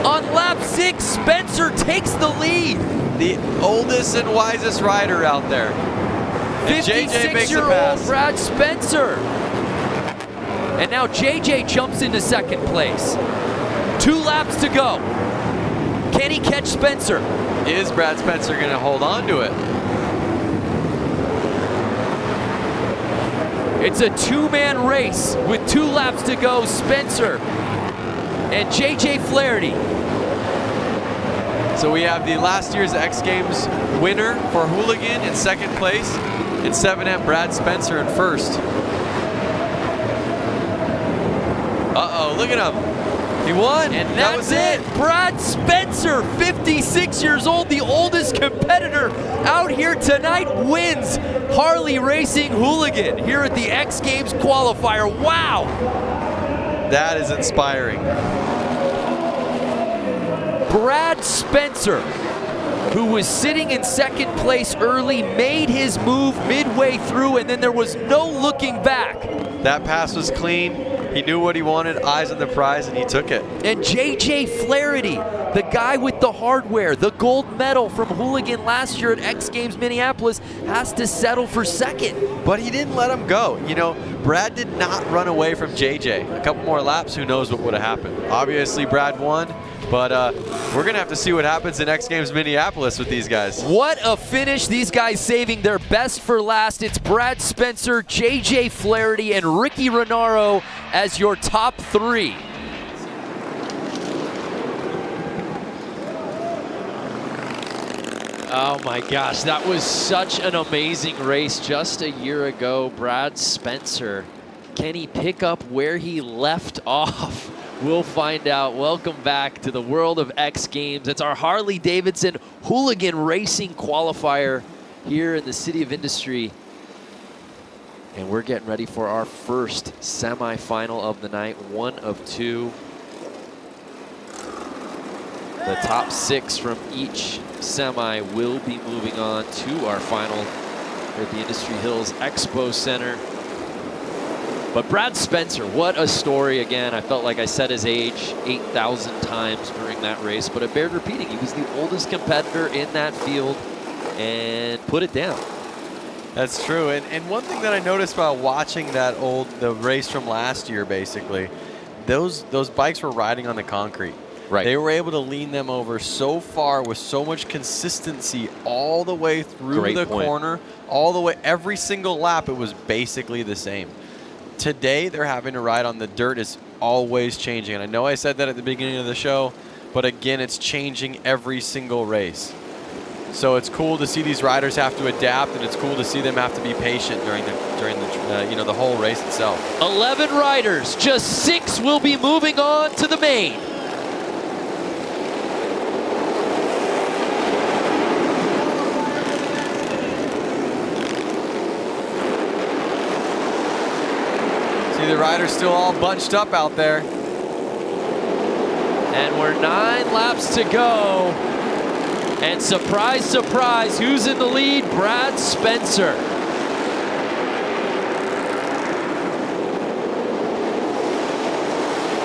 On lap 6, Spencer takes the lead. The oldest and wisest rider out there. 56-year-old Brad Spencer. And now JJ jumps into second place. 2 laps to go. Can he catch Spencer? Is Brad Spencer going to hold on to it? It's a 2-man race with 2 laps to go. Spencer and JJ Flaherty. So we have the last year's X Games winner for Hooligan in second place. And 7M Brad Spencer in first. Uh-oh, look at him. He won. And that's it. Brad Spencer, 56 years old, the oldest competitor out here tonight, wins Harley Racing Hooligan here at the X Games Qualifier. Wow. That is inspiring. Brad Spencer, who was sitting in second place early, made his move midway through, and then there was no looking back. That pass was clean. He knew what he wanted, eyes on the prize, and he took it. And JJ Flaherty, the guy with the hardware, the gold medal from Hooligan last year at X Games Minneapolis, has to settle for second. But he didn't let him go. You know, Brad did not run away from JJ. A couple more laps, who knows what would have happened. Obviously, Brad won. But we're going to have to see what happens in X Games Minneapolis with these guys. What a finish. These guys saving their best for last. It's Brad Spencer, JJ Flaherty, and Ricky Renaro as your top 3. Oh my gosh, that was such an amazing race just a year ago. Brad Spencer, can he pick up where he left off? We'll find out. Welcome back to the world of X Games. It's our Harley-Davidson Hooligan Racing Qualifier here in the City of Industry. And we're getting ready for our first semifinal of the night, 1 of 2. The top 6 from each semi will be moving on to our final at the Industry Hills Expo Center. But Brad Spencer, what a story. Again, I felt like I said his age 8,000 times during that race, but it bared repeating. He was the oldest competitor in that field and put it down. That's true. And one thing that I noticed while watching the race from last year, basically, those bikes were riding on the concrete. Right. They were able to lean them over so far with so much consistency all the way through the corner, all the way, every single lap, it was basically the same. Today, they're having to ride on the dirt. It's always changing. And I know I said that at the beginning of the show, but again, it's changing every single race. So it's cool to see these riders have to adapt, and it's cool to see them have to be patient during the the whole race itself. 11 riders, just 6 will be moving on to the main. The riders still all bunched up out there. And we're 9 laps to go. And surprise, surprise, who's in the lead? Brad Spencer.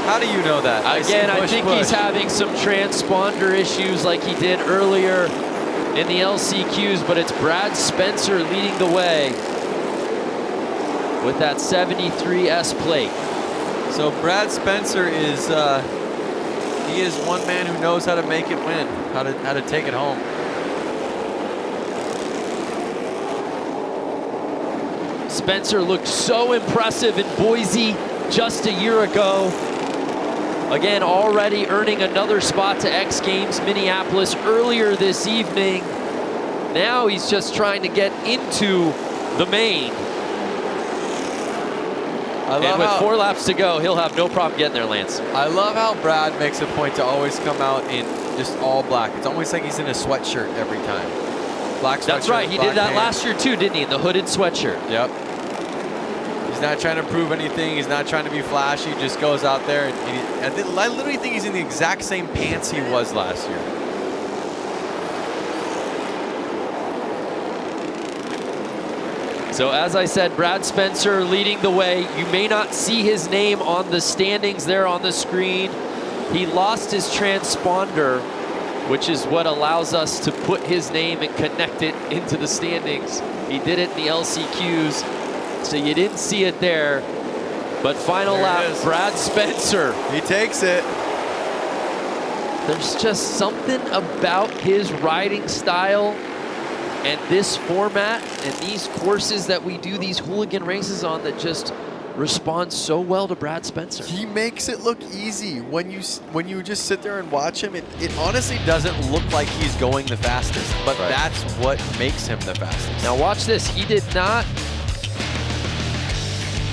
How do you know that? Again, I think he's having some transponder issues like he did earlier in the LCQs, but it's Brad Spencer leading the way with that 73S plate. So Brad Spencer is he is one man who knows how to make it win, how to take it home. Spencer looked so impressive in Boise just a year ago. Again, already earning another spot to X Games Minneapolis earlier this evening. Now he's just trying to get into the main. And with 4 laps to go, he'll have no problem getting there, Lance. I love how Brad makes a point to always come out in just all black. It's almost like he's in a sweatshirt every time. Black sweatshirt. That's right. He did that last year too, didn't he? In the hooded sweatshirt. Yep. He's not trying to prove anything. He's not trying to be flashy. He just goes out there. And I literally think he's in the exact same pants he was last year. So as I said, Brad Spencer leading the way. You may not see his name on the standings there on the screen. He lost his transponder, which is what allows us to put his name and connect it into the standings. He did it in the LCQs, so you didn't see it there. But final lap, Brad Spencer. He takes it. There's just something about his riding style and this format and these courses that we do these hooligan races on that just respond so well to Brad Spencer. He makes it look easy. When you just sit there and watch him, it honestly doesn't look like he's going the fastest, but that's what makes him the fastest. Now watch this. He did not.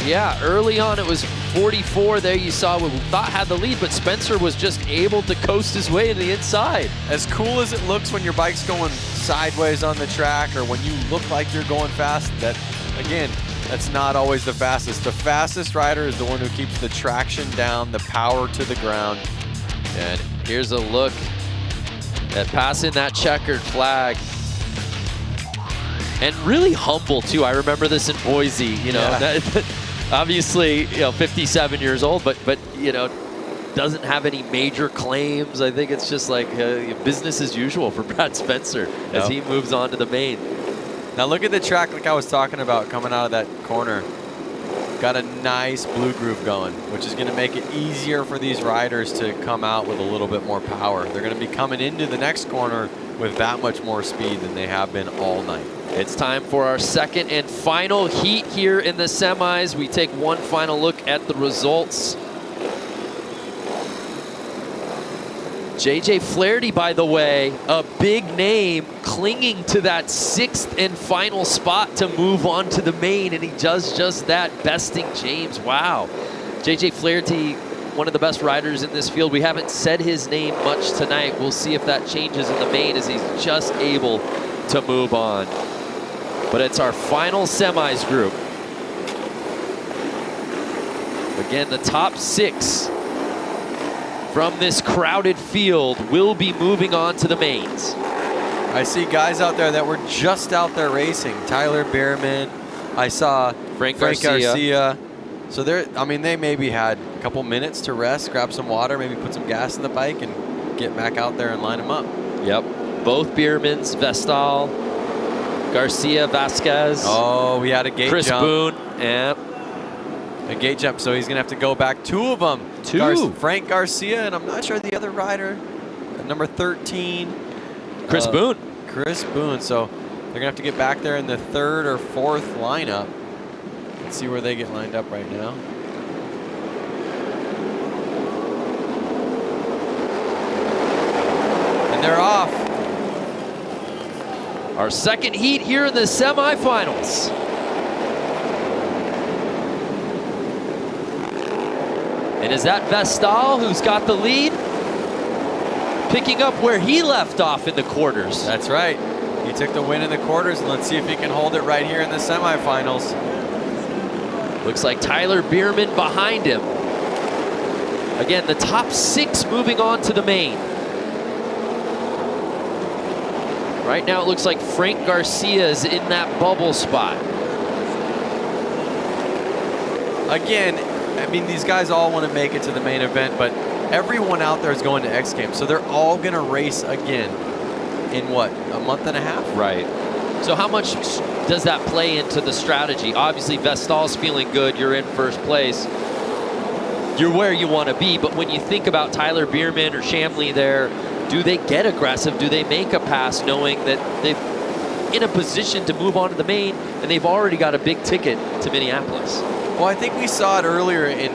Yeah, early on it was 44 there. You saw what we thought had the lead, but Spencer was just able to coast his way to the inside. As cool as it looks when your bike's going sideways on the track or when you look like you're going fast, that, again, that's not always the fastest. The fastest rider is the one who keeps the traction down, the power to the ground. And here's a look at passing that checkered flag. And really humble, too. I remember this in Boise, you know. Yeah. Obviously, you know, 57 years old, but you know, doesn't have any major claims. I think it's just like business as usual for Brad Spencer as he moves on to the main. Now look at the track like I was talking about coming out of that corner. Got a nice blue groove going, which is going to make it easier for these riders to come out with a little bit more power. They're going to be coming into the next corner with that much more speed than they have been all night. It's time for our second and final heat here in the semis. We take one final look at the results. JJ Flaherty, by the way, a big name clinging to that 6th and final spot to move on to the main, and he does just that, besting James. Wow. JJ Flaherty, one of the best riders in this field. We haven't said his name much tonight. We'll see if that changes in the main as he's just able to move on. But it's our final semis group. Again, the top 6 from this crowded field will be moving on to the mains. I see guys out there that were just out there racing. Tyler Bierman. I saw Frank Garcia. So they maybe had a couple minutes to rest, grab some water, maybe put some gas in the bike and get back out there and line them up. Yep. Both Biermans, Vestal, Garcia, Vasquez. Oh, we had a gate Chris jump. Boone. Yep. A gate jump, so he's going to have to go back. 2 of them. Frank Garcia, and I'm not sure the other rider, number 13. Chris Boone. Chris Boone, so they're going to have to get back there in the 3rd or 4th lineup. Let's see where they get lined up right now. And they're off. Our second heat here in the semifinals. And is that Vestal who's got the lead? Picking up where he left off in the quarters. That's right. He took the win in the quarters, and let's see if he can hold it right here in the semifinals. Looks like Tyler Bierman behind him. Again, the top 6 moving on to the main. Right now it looks like Frank Garcia is in that bubble spot. Again, I mean, these guys all want to make it to the main event, but everyone out there is going to X Games, so they're all going to race again in what, a month and a half? Right. So how much does that play into the strategy? Obviously, Vestal's feeling good. You're in first place. You're where you want to be, but when you think about Tyler Bierman or Shamley there, do they get aggressive? Do they make a pass knowing that they've in a position to move on to the main and they've already got a big ticket to Minneapolis? Well, I think we saw it earlier in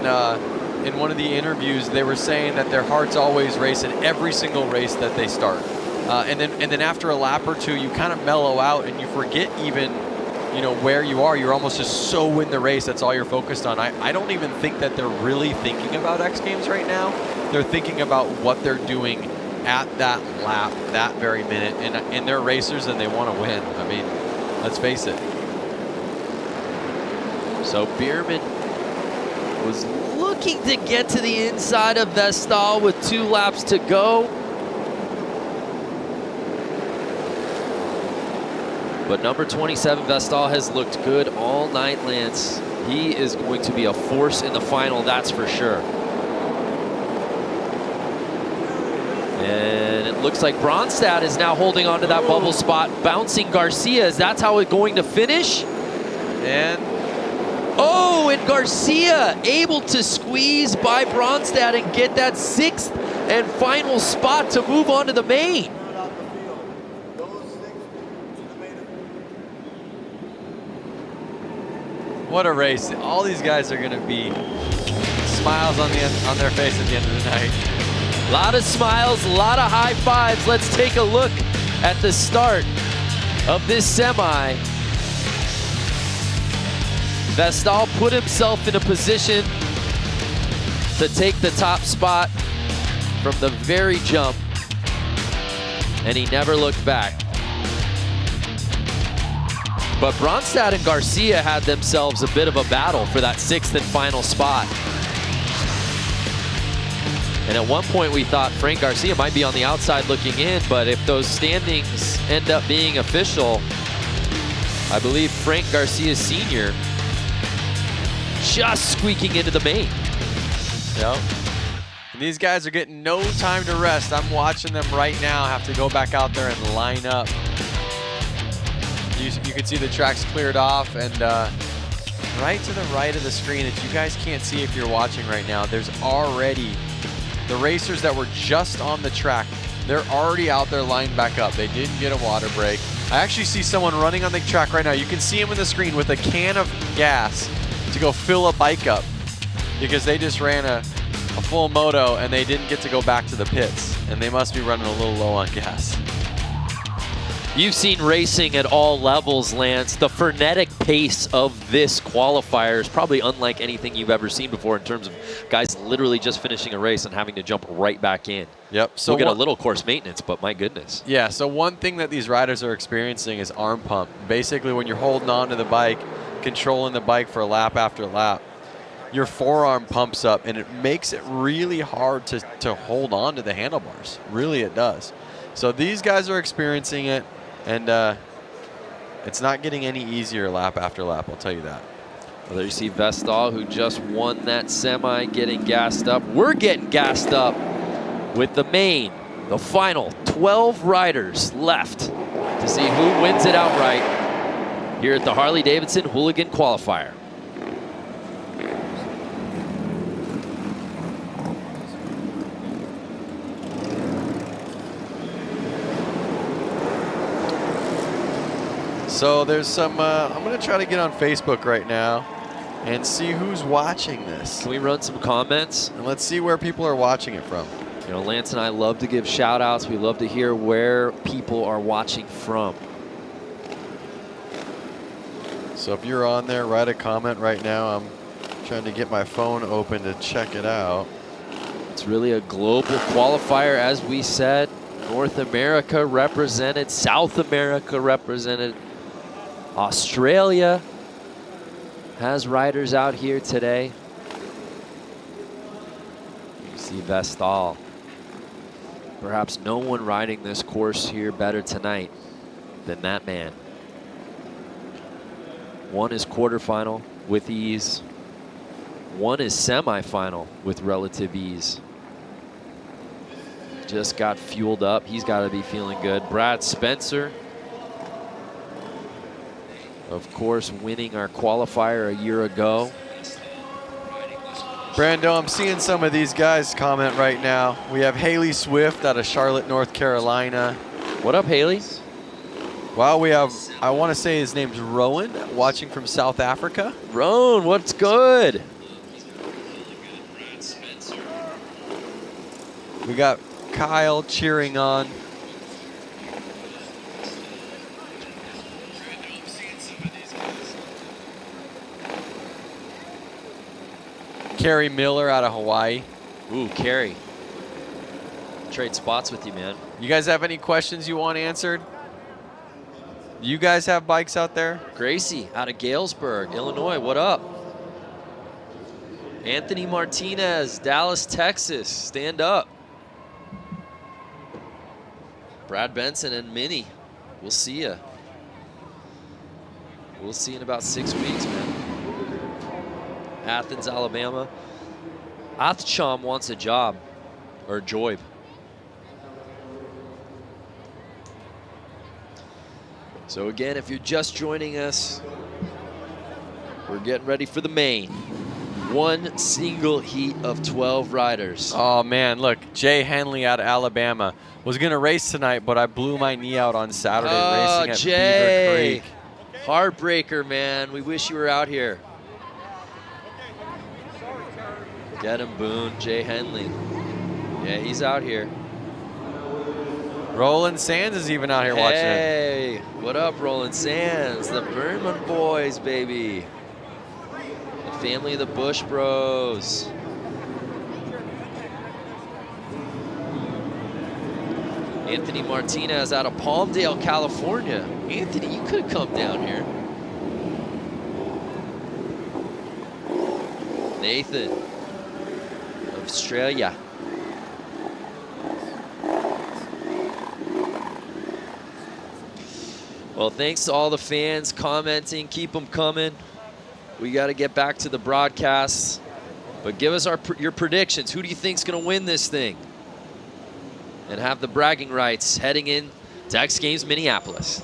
one of the interviews. They were saying that their hearts always race in every single race that they start. And then after a lap or two, you kind of mellow out and you forget even, you know, where you are. You're almost just so in the race. That's all you're focused on. I don't even think that they're really thinking about X Games right now. They're thinking about what they're doing at that lap, that very minute. And they're racers and they want to win. I mean, let's face it. So Bierman was looking to get to the inside of Vestal with 2 laps to go. But number 27, Vestal, has looked good all night, Lance. He is going to be a force in the final, that's for sure. And it looks like Bronstad is now holding on to that bubble spot, bouncing Garcia. Is that how it's going to finish? And oh, and Garcia able to squeeze by Bronstad and get that 6th and final spot to move on to the main. What a race. All these guys are going to be smiles on their face at the end of the night. A lot of smiles, a lot of high fives. Let's take a look at the start of this semi. Vestal put himself in a position to take the top spot from the very jump, and he never looked back. But Bronstad and Garcia had themselves a bit of a battle for that 6th and final spot. And at one point we thought Frank Garcia might be on the outside looking in, but if those standings end up being official, I believe Frank Garcia Sr. just squeaking into the main. Yep. And these guys are getting no time to rest. I'm watching them right now have to go back out there and line up. You can see the tracks cleared off, and right to the right of the screen that you guys can't see if you're watching right now, there's already the racers that were just on the track. They're already out there lined back up. They didn't get a water break. I actually see someone running on the track right now. You can see him on the screen with a can of gas to go fill a bike up because they just ran a full moto and they didn't get to go back to the pits, and they must be running a little low on gas. You've seen racing at all levels, Lance. The frenetic pace of this qualifier is probably unlike anything you've ever seen before in terms of guys literally just finishing a race and having to jump right back in. Yep. So we'll get a little course maintenance, but my goodness. Yeah, so one thing that these riders are experiencing is arm pump. Basically, when you're holding on to the bike, controlling the bike for lap after lap, your forearm pumps up, and it makes it really hard to hold on to the handlebars. Really, it does. So these guys are experiencing it. And it's not getting any easier lap after lap, I'll tell you that. Well, there you see Vestal, who just won that semi, getting gassed up. We're getting gassed up with the main, the final 12 riders left to see who wins it outright here at the Harley-Davidson Hooligan Qualifier. So there's some, I'm going to try to get on Facebook right now and see who's watching this. Can we run some comments? And let's see where people are watching it from. You know, Lance and I love to give shout outs. We love to hear where people are watching from. So if you're on there, write a comment right now. I'm trying to get my phone open to check it out. It's really a global qualifier, as we said. North America represented, South America represented. Australia has riders out here today. You see Vestal. Perhaps no one riding this course here better tonight than that man. Won his quarterfinal with ease. won his semifinal with relative ease. Just got fueled up. He's got to be feeling good. Brad Spencer, of course, winning our qualifier a year ago. Brando, I'm seeing some of these guys comment right now. We have Haley Swift out of Charlotte, North Carolina. What up, Haley? Well, we have, I want to say his name's Rowan, watching from South Africa. Rowan, what's good? We got Kyle cheering on. Kerry Miller out of Hawaii. Ooh, Kerry. Trade spots with you, man. You guys have any questions you want answered? You guys have bikes out there? Gracie out of Galesburg, Illinois. What up? Anthony Martinez, Dallas, Texas. Stand up. Brad Benson and Minnie. We'll see ya. We'll see you in about 6 weeks, man. Athens, Alabama. Athcham wants a job, or Joib. So again, if you're just joining us, we're getting ready for the main. One single heat of 12 riders. Oh man, look, Jay Henley out of Alabama. Was gonna race tonight, but I blew my knee out on Saturday racing at Jay. Beaver Creek. Heartbreaker, man. We wish you were out here. Get him, Boone. Jay Henley. Yeah, he's out here. Roland Sands is even out here watching it. Hey, what up, Roland Sands? The Berman boys, baby. The family of the Bush Bros. Anthony Martinez out of Palmdale, California. Anthony, you could have come down here. Nathan, Australia. Well, thanks to all the fans commenting. Keep them coming. We got to get back to the broadcasts. But give us your predictions. Who do you think's going to win this thing? And have the bragging rights heading in to X Games Minneapolis.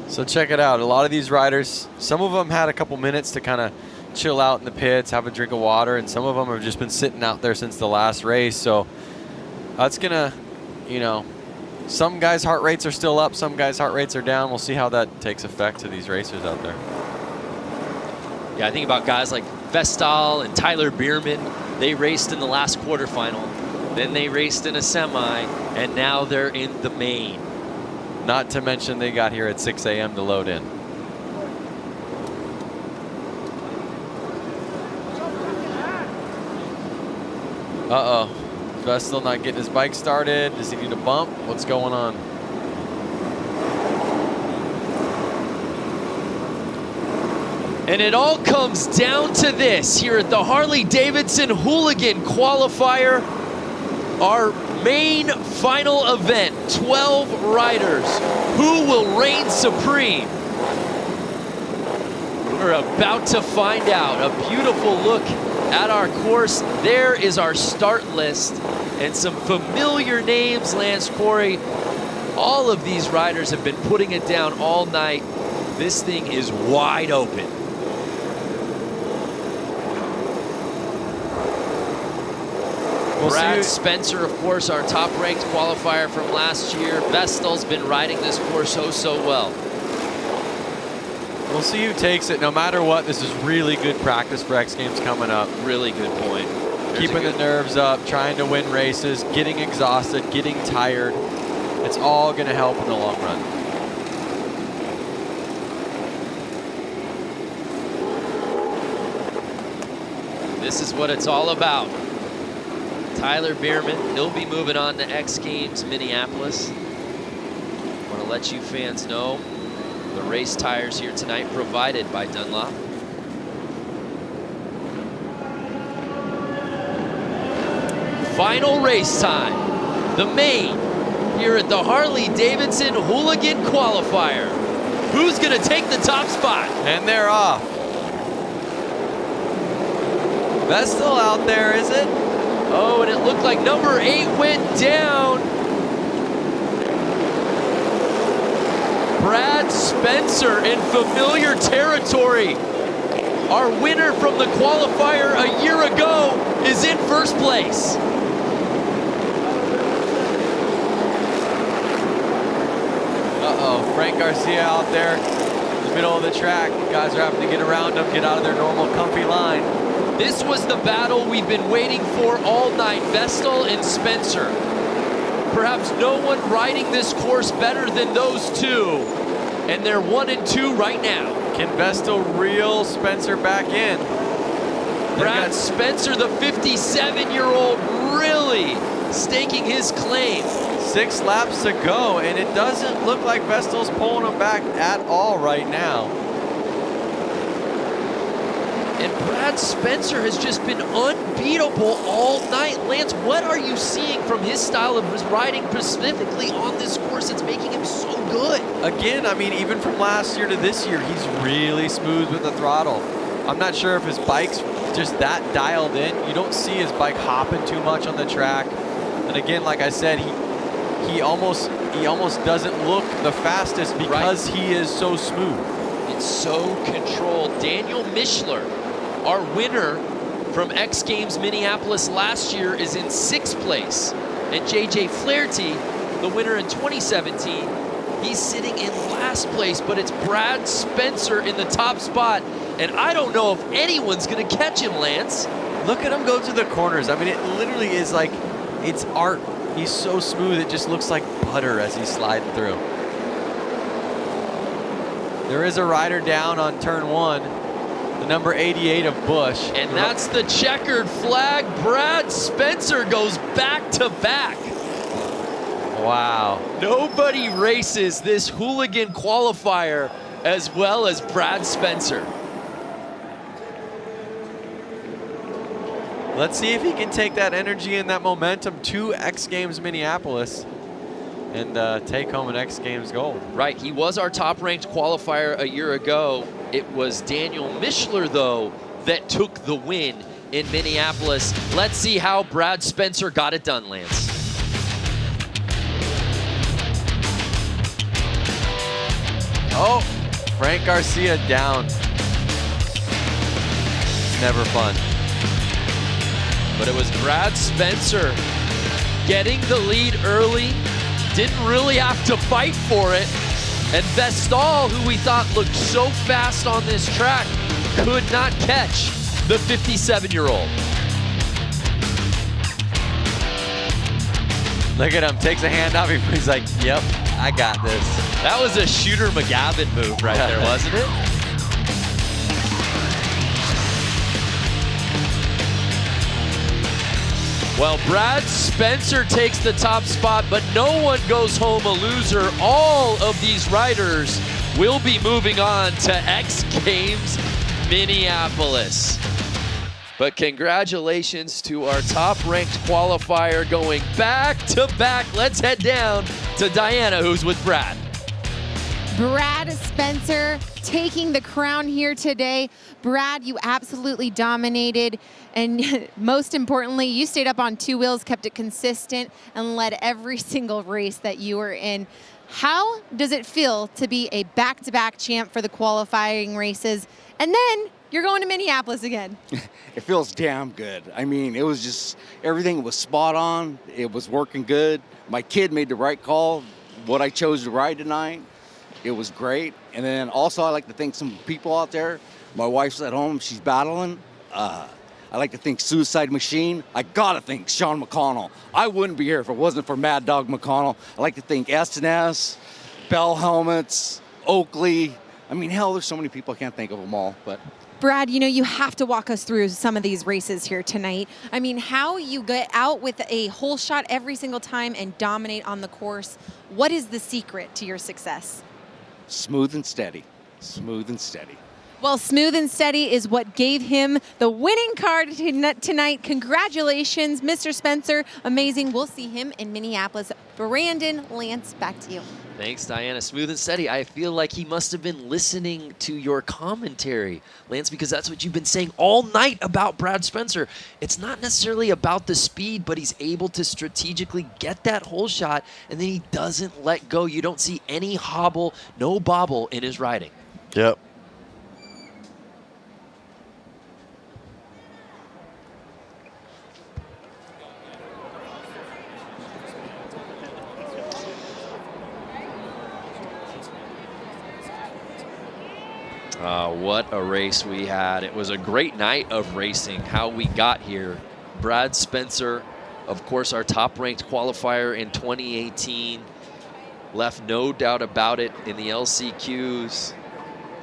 So check it out. A lot of these riders, some of them had a couple minutes to kind of chill out in the pits, have a drink of water, and some of them have just been sitting out there since the last race. So that's gonna, you know, some guys' heart rates are still up, some guys' heart rates are down. We'll see how that takes effect to these racers out there. Yeah, I think about guys like Vestal and Tyler Bierman. They raced in the last quarterfinal, then they raced in a semi, and now they're in the main. Not to mention they got here at 6 a.m. to load in. Uh-oh. Vestal not getting his bike started. Does he need a bump? What's going on? And it all comes down to this here at the Harley-Davidson Hooligan Qualifier. Our main final event, 12 riders. Who will reign supreme? We're about to find out. A beautiful look at our course. There is our start list and some familiar names, Lance Corey. All of these riders have been putting it down all night. This thing is wide open. Brad Spencer, of course, our top-ranked qualifier from last year. Vestal's been riding this course so well. We'll see who takes it. No matter what, this is really good practice for X Games coming up. Really good point. Keeping the nerves up, trying to win races, getting exhausted, getting tired. It's all going to help in the long run. This is what it's all about. Tyler Bierman, he'll be moving on to X Games Minneapolis. I want to let you fans know the race tires here tonight provided by Dunlop. Final race time. The main here at the Harley-Davidson Hooligan Qualifier. Who's gonna take the top spot? And they're off. Vestal out there, is it? Oh, and it looked like number 8 went down. Brad Spencer in familiar territory. Our winner from the qualifier a year ago is in first place. Uh-oh, Frank Garcia out there in the middle of the track. Guys are having to get around him, get out of their normal comfy line. This was the battle we've been waiting for all night, Vestal and Spencer. Perhaps no one riding this course better than those two. And they're 1 and 2 right now. Can Vestal reel Spencer back in? Brad Spencer, the 57-year-old, really staking his claim. 6 laps to go, and it doesn't look like Vestal's pulling him back at all right now. And Brad Spencer has just been unbeatable all night. Lance, what are you seeing from his style of his riding specifically on this course that's making him so good? Again, I mean, even from last year to this year, he's really smooth with the throttle. I'm not sure if his bike's just that dialed in. You don't see his bike hopping too much on the track. And again, like I said, he almost doesn't look the fastest because he is so smooth. It's so controlled. Daniel Mischler, our winner from X Games Minneapolis last year, is in 6th place. And JJ Flaherty, the winner in 2017, he's sitting in last place, but it's Brad Spencer in the top spot. And I don't know if anyone's gonna catch him, Lance. Look at him go through the corners. I mean, it literally is like, it's art. He's so smooth, it just looks like butter as he's sliding through. There is a rider down on turn 1, the number 88 of Busch. And that's the checkered flag. Brad Spencer goes back to back. Wow. Nobody races this Hooligan qualifier as well as Brad Spencer. Let's see if he can take that energy and that momentum to X Games Minneapolis and take home an X Games gold. Right, he was our top-ranked qualifier a year ago. It was Daniel Mischler, though, that took the win in Minneapolis. Let's see how Brad Spencer got it done, Lance. Oh, Frank Garcia down. Never fun. But it was Brad Spencer getting the lead early. Didn't really have to fight for it. And Vestal, who we thought looked so fast on this track, could not catch the 57-year-old. Look at him, takes a hand off him. He's like, yep, I got this. That was a Shooter McGavin move right there, wasn't it? Well, Brad Spencer takes the top spot, but no one goes home a loser. All of these riders will be moving on to X Games Minneapolis. But congratulations to our top-ranked qualifier going back-to-back. Let's head down to Diana, who's with Brad. Brad Spencer taking the crown here today. Brad, you absolutely dominated. And most importantly, you stayed up on 2 wheels, kept it consistent, and led every single race that you were in. How does it feel to be a back-to-back champ for the qualifying races? And then you're going to Minneapolis again. It feels damn good. I mean, it was just, everything was spot on. It was working good. My kid made the right call, what I chose to ride tonight. It was great. And then also I like to thank some people out there. My wife's at home, she's battling. I like to thank Suicide Machine. I gotta thank Sean McConnell. I wouldn't be here if it wasn't for Mad Dog McConnell. I like to thank S&S, Bell Helmets, Oakley. I mean, hell, there's so many people, I can't think of them all, but. Brad, you know, you have to walk us through some of these races here tonight. I mean, how you get out with a whole shot every single time and dominate on the course. What is the secret to your success? Smooth and steady. Smooth and steady. Well, smooth and steady is what gave him the winning card tonight. Congratulations, Mr. Spencer. Amazing. We'll see him in Minneapolis Brandon, Lance, back to you. Thanks, Diana. Smooth and steady. I feel like he must have been listening to your commentary, Lance, because that's what you've been saying all night about Brad Spencer. It's not necessarily about the speed, but he's able to strategically get that hole shot, and then he doesn't let go. You don't see any hobble, no bobble in his riding. Yep. What a race we had. It was a great night of racing, how we got here. Brad Spencer, of course, our top-ranked qualifier in 2018. Left no doubt about it in the LCQs.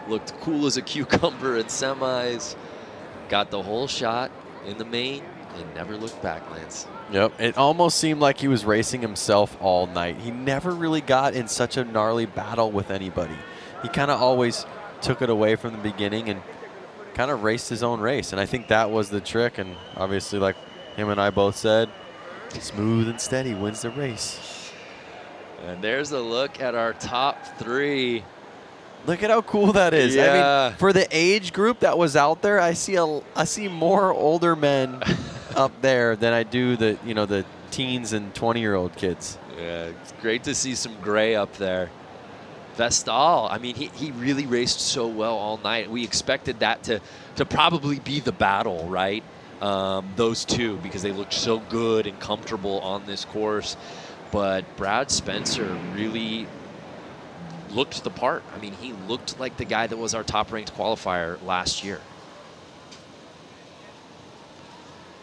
Looked cool as a cucumber in semis. Got the whole shot in the main and never looked back, Lance. Yep, it almost seemed like he was racing himself all night. He never really got in such a gnarly battle with anybody. He kind of always took it away from the beginning and kind of raced his own race. And I think that was the trick. And obviously, like him and I both said, smooth and steady wins the race. And there's a look at our top three. Look at how cool that is. Yeah. I mean, for the age group that was out there, I see more older men up there than I do the teens and 20-year-old kids. Yeah, it's great to see some gray up there. Vestal, I mean, he really raced so well all night. We expected that to probably be the battle, right? Those two, because they looked so good and comfortable on this course. But Brad Spencer really looked the part. I mean, he looked like the guy that was our top-ranked qualifier last year.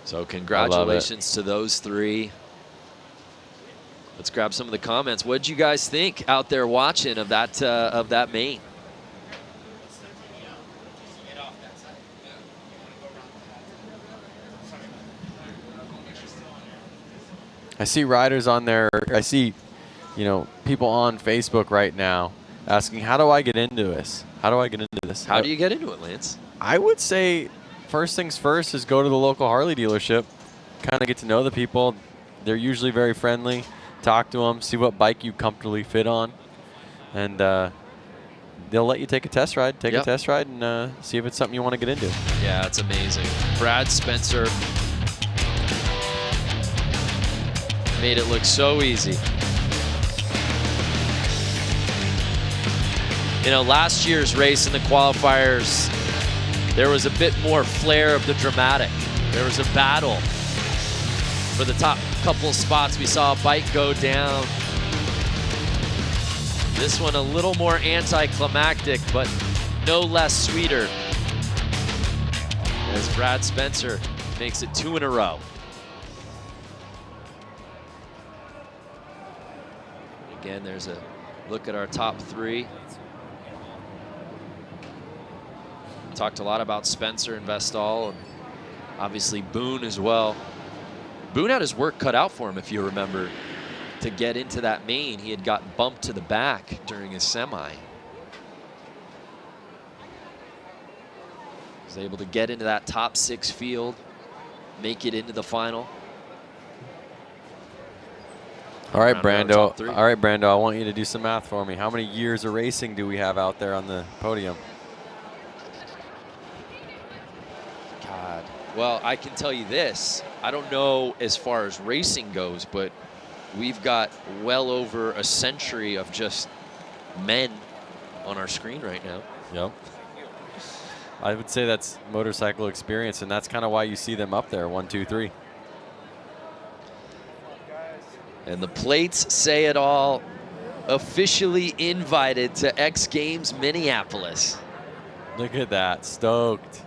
So congratulations to those three. Let's grab some of the comments. What did you guys think out there watching of that main? I see riders on there. I see, people on Facebook right now asking, how do I get into this? How do I get into this? How do you get into it, Lance? I would say first things first is go to the local Harley dealership, kind of get to know the people. They're usually very friendly. Talk to them, see what bike you comfortably fit on, and they'll let you take a test ride. Take a test ride and see if it's something you want to get into. Yeah, it's amazing. Brad Spencer made it look so easy. Last year's race in the qualifiers, there was a bit more flair of the dramatic. There was a battle for the top couple spots. We saw a bike go down. This one a little more anticlimactic, but no less sweeter, as Brad Spencer makes it 2 in a row. Again, there's a look at our top three. Talked a lot about Spencer and Vestal, and obviously Boone as well. Boone had his work cut out for him, if you remember, to get into that main. He had gotten bumped to the back during his semi. Was able to get into that top 6 field, make it into the final. All right, Brando. All right, Brando, I want you to do some math for me. How many years of racing do we have out there on the podium? God. Well, I can tell you this. I don't know as far as racing goes, but we've got well over a century of just men on our screen right now. Yep. I would say that's motorcycle experience, and that's kind of why you see them up there, 1, 2, 3. And the plates say it all. Officially invited to X Games Minneapolis. Look at that, stoked.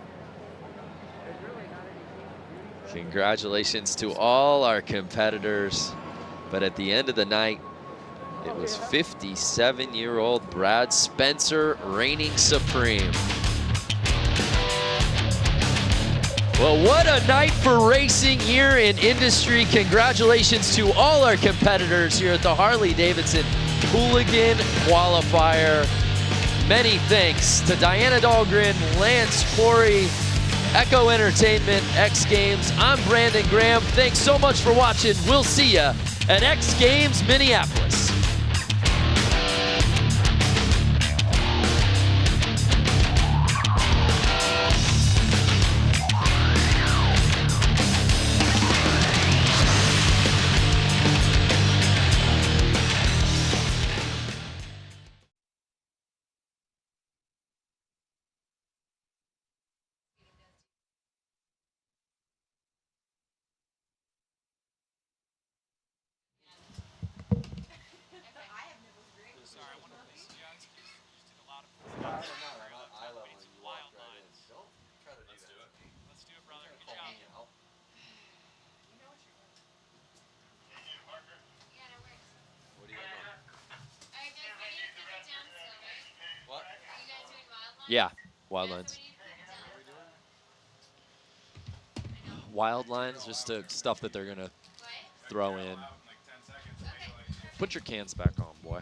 Congratulations to all our competitors. But at the end of the night, it was 57-year-old Brad Spencer reigning supreme. Well, what a night for racing here in industry. Congratulations to all our competitors here at the Harley-Davidson Hooligan Qualifier. Many thanks to Diana Dahlgren, Lance Corey, Echo Entertainment, X Games. I'm Brandon Graham. Thanks so much for watching. We'll see ya at X Games Minneapolis. Yeah, wild lines. Wild lines, just stuff that they're going to throw in. Put your cans back on, boy.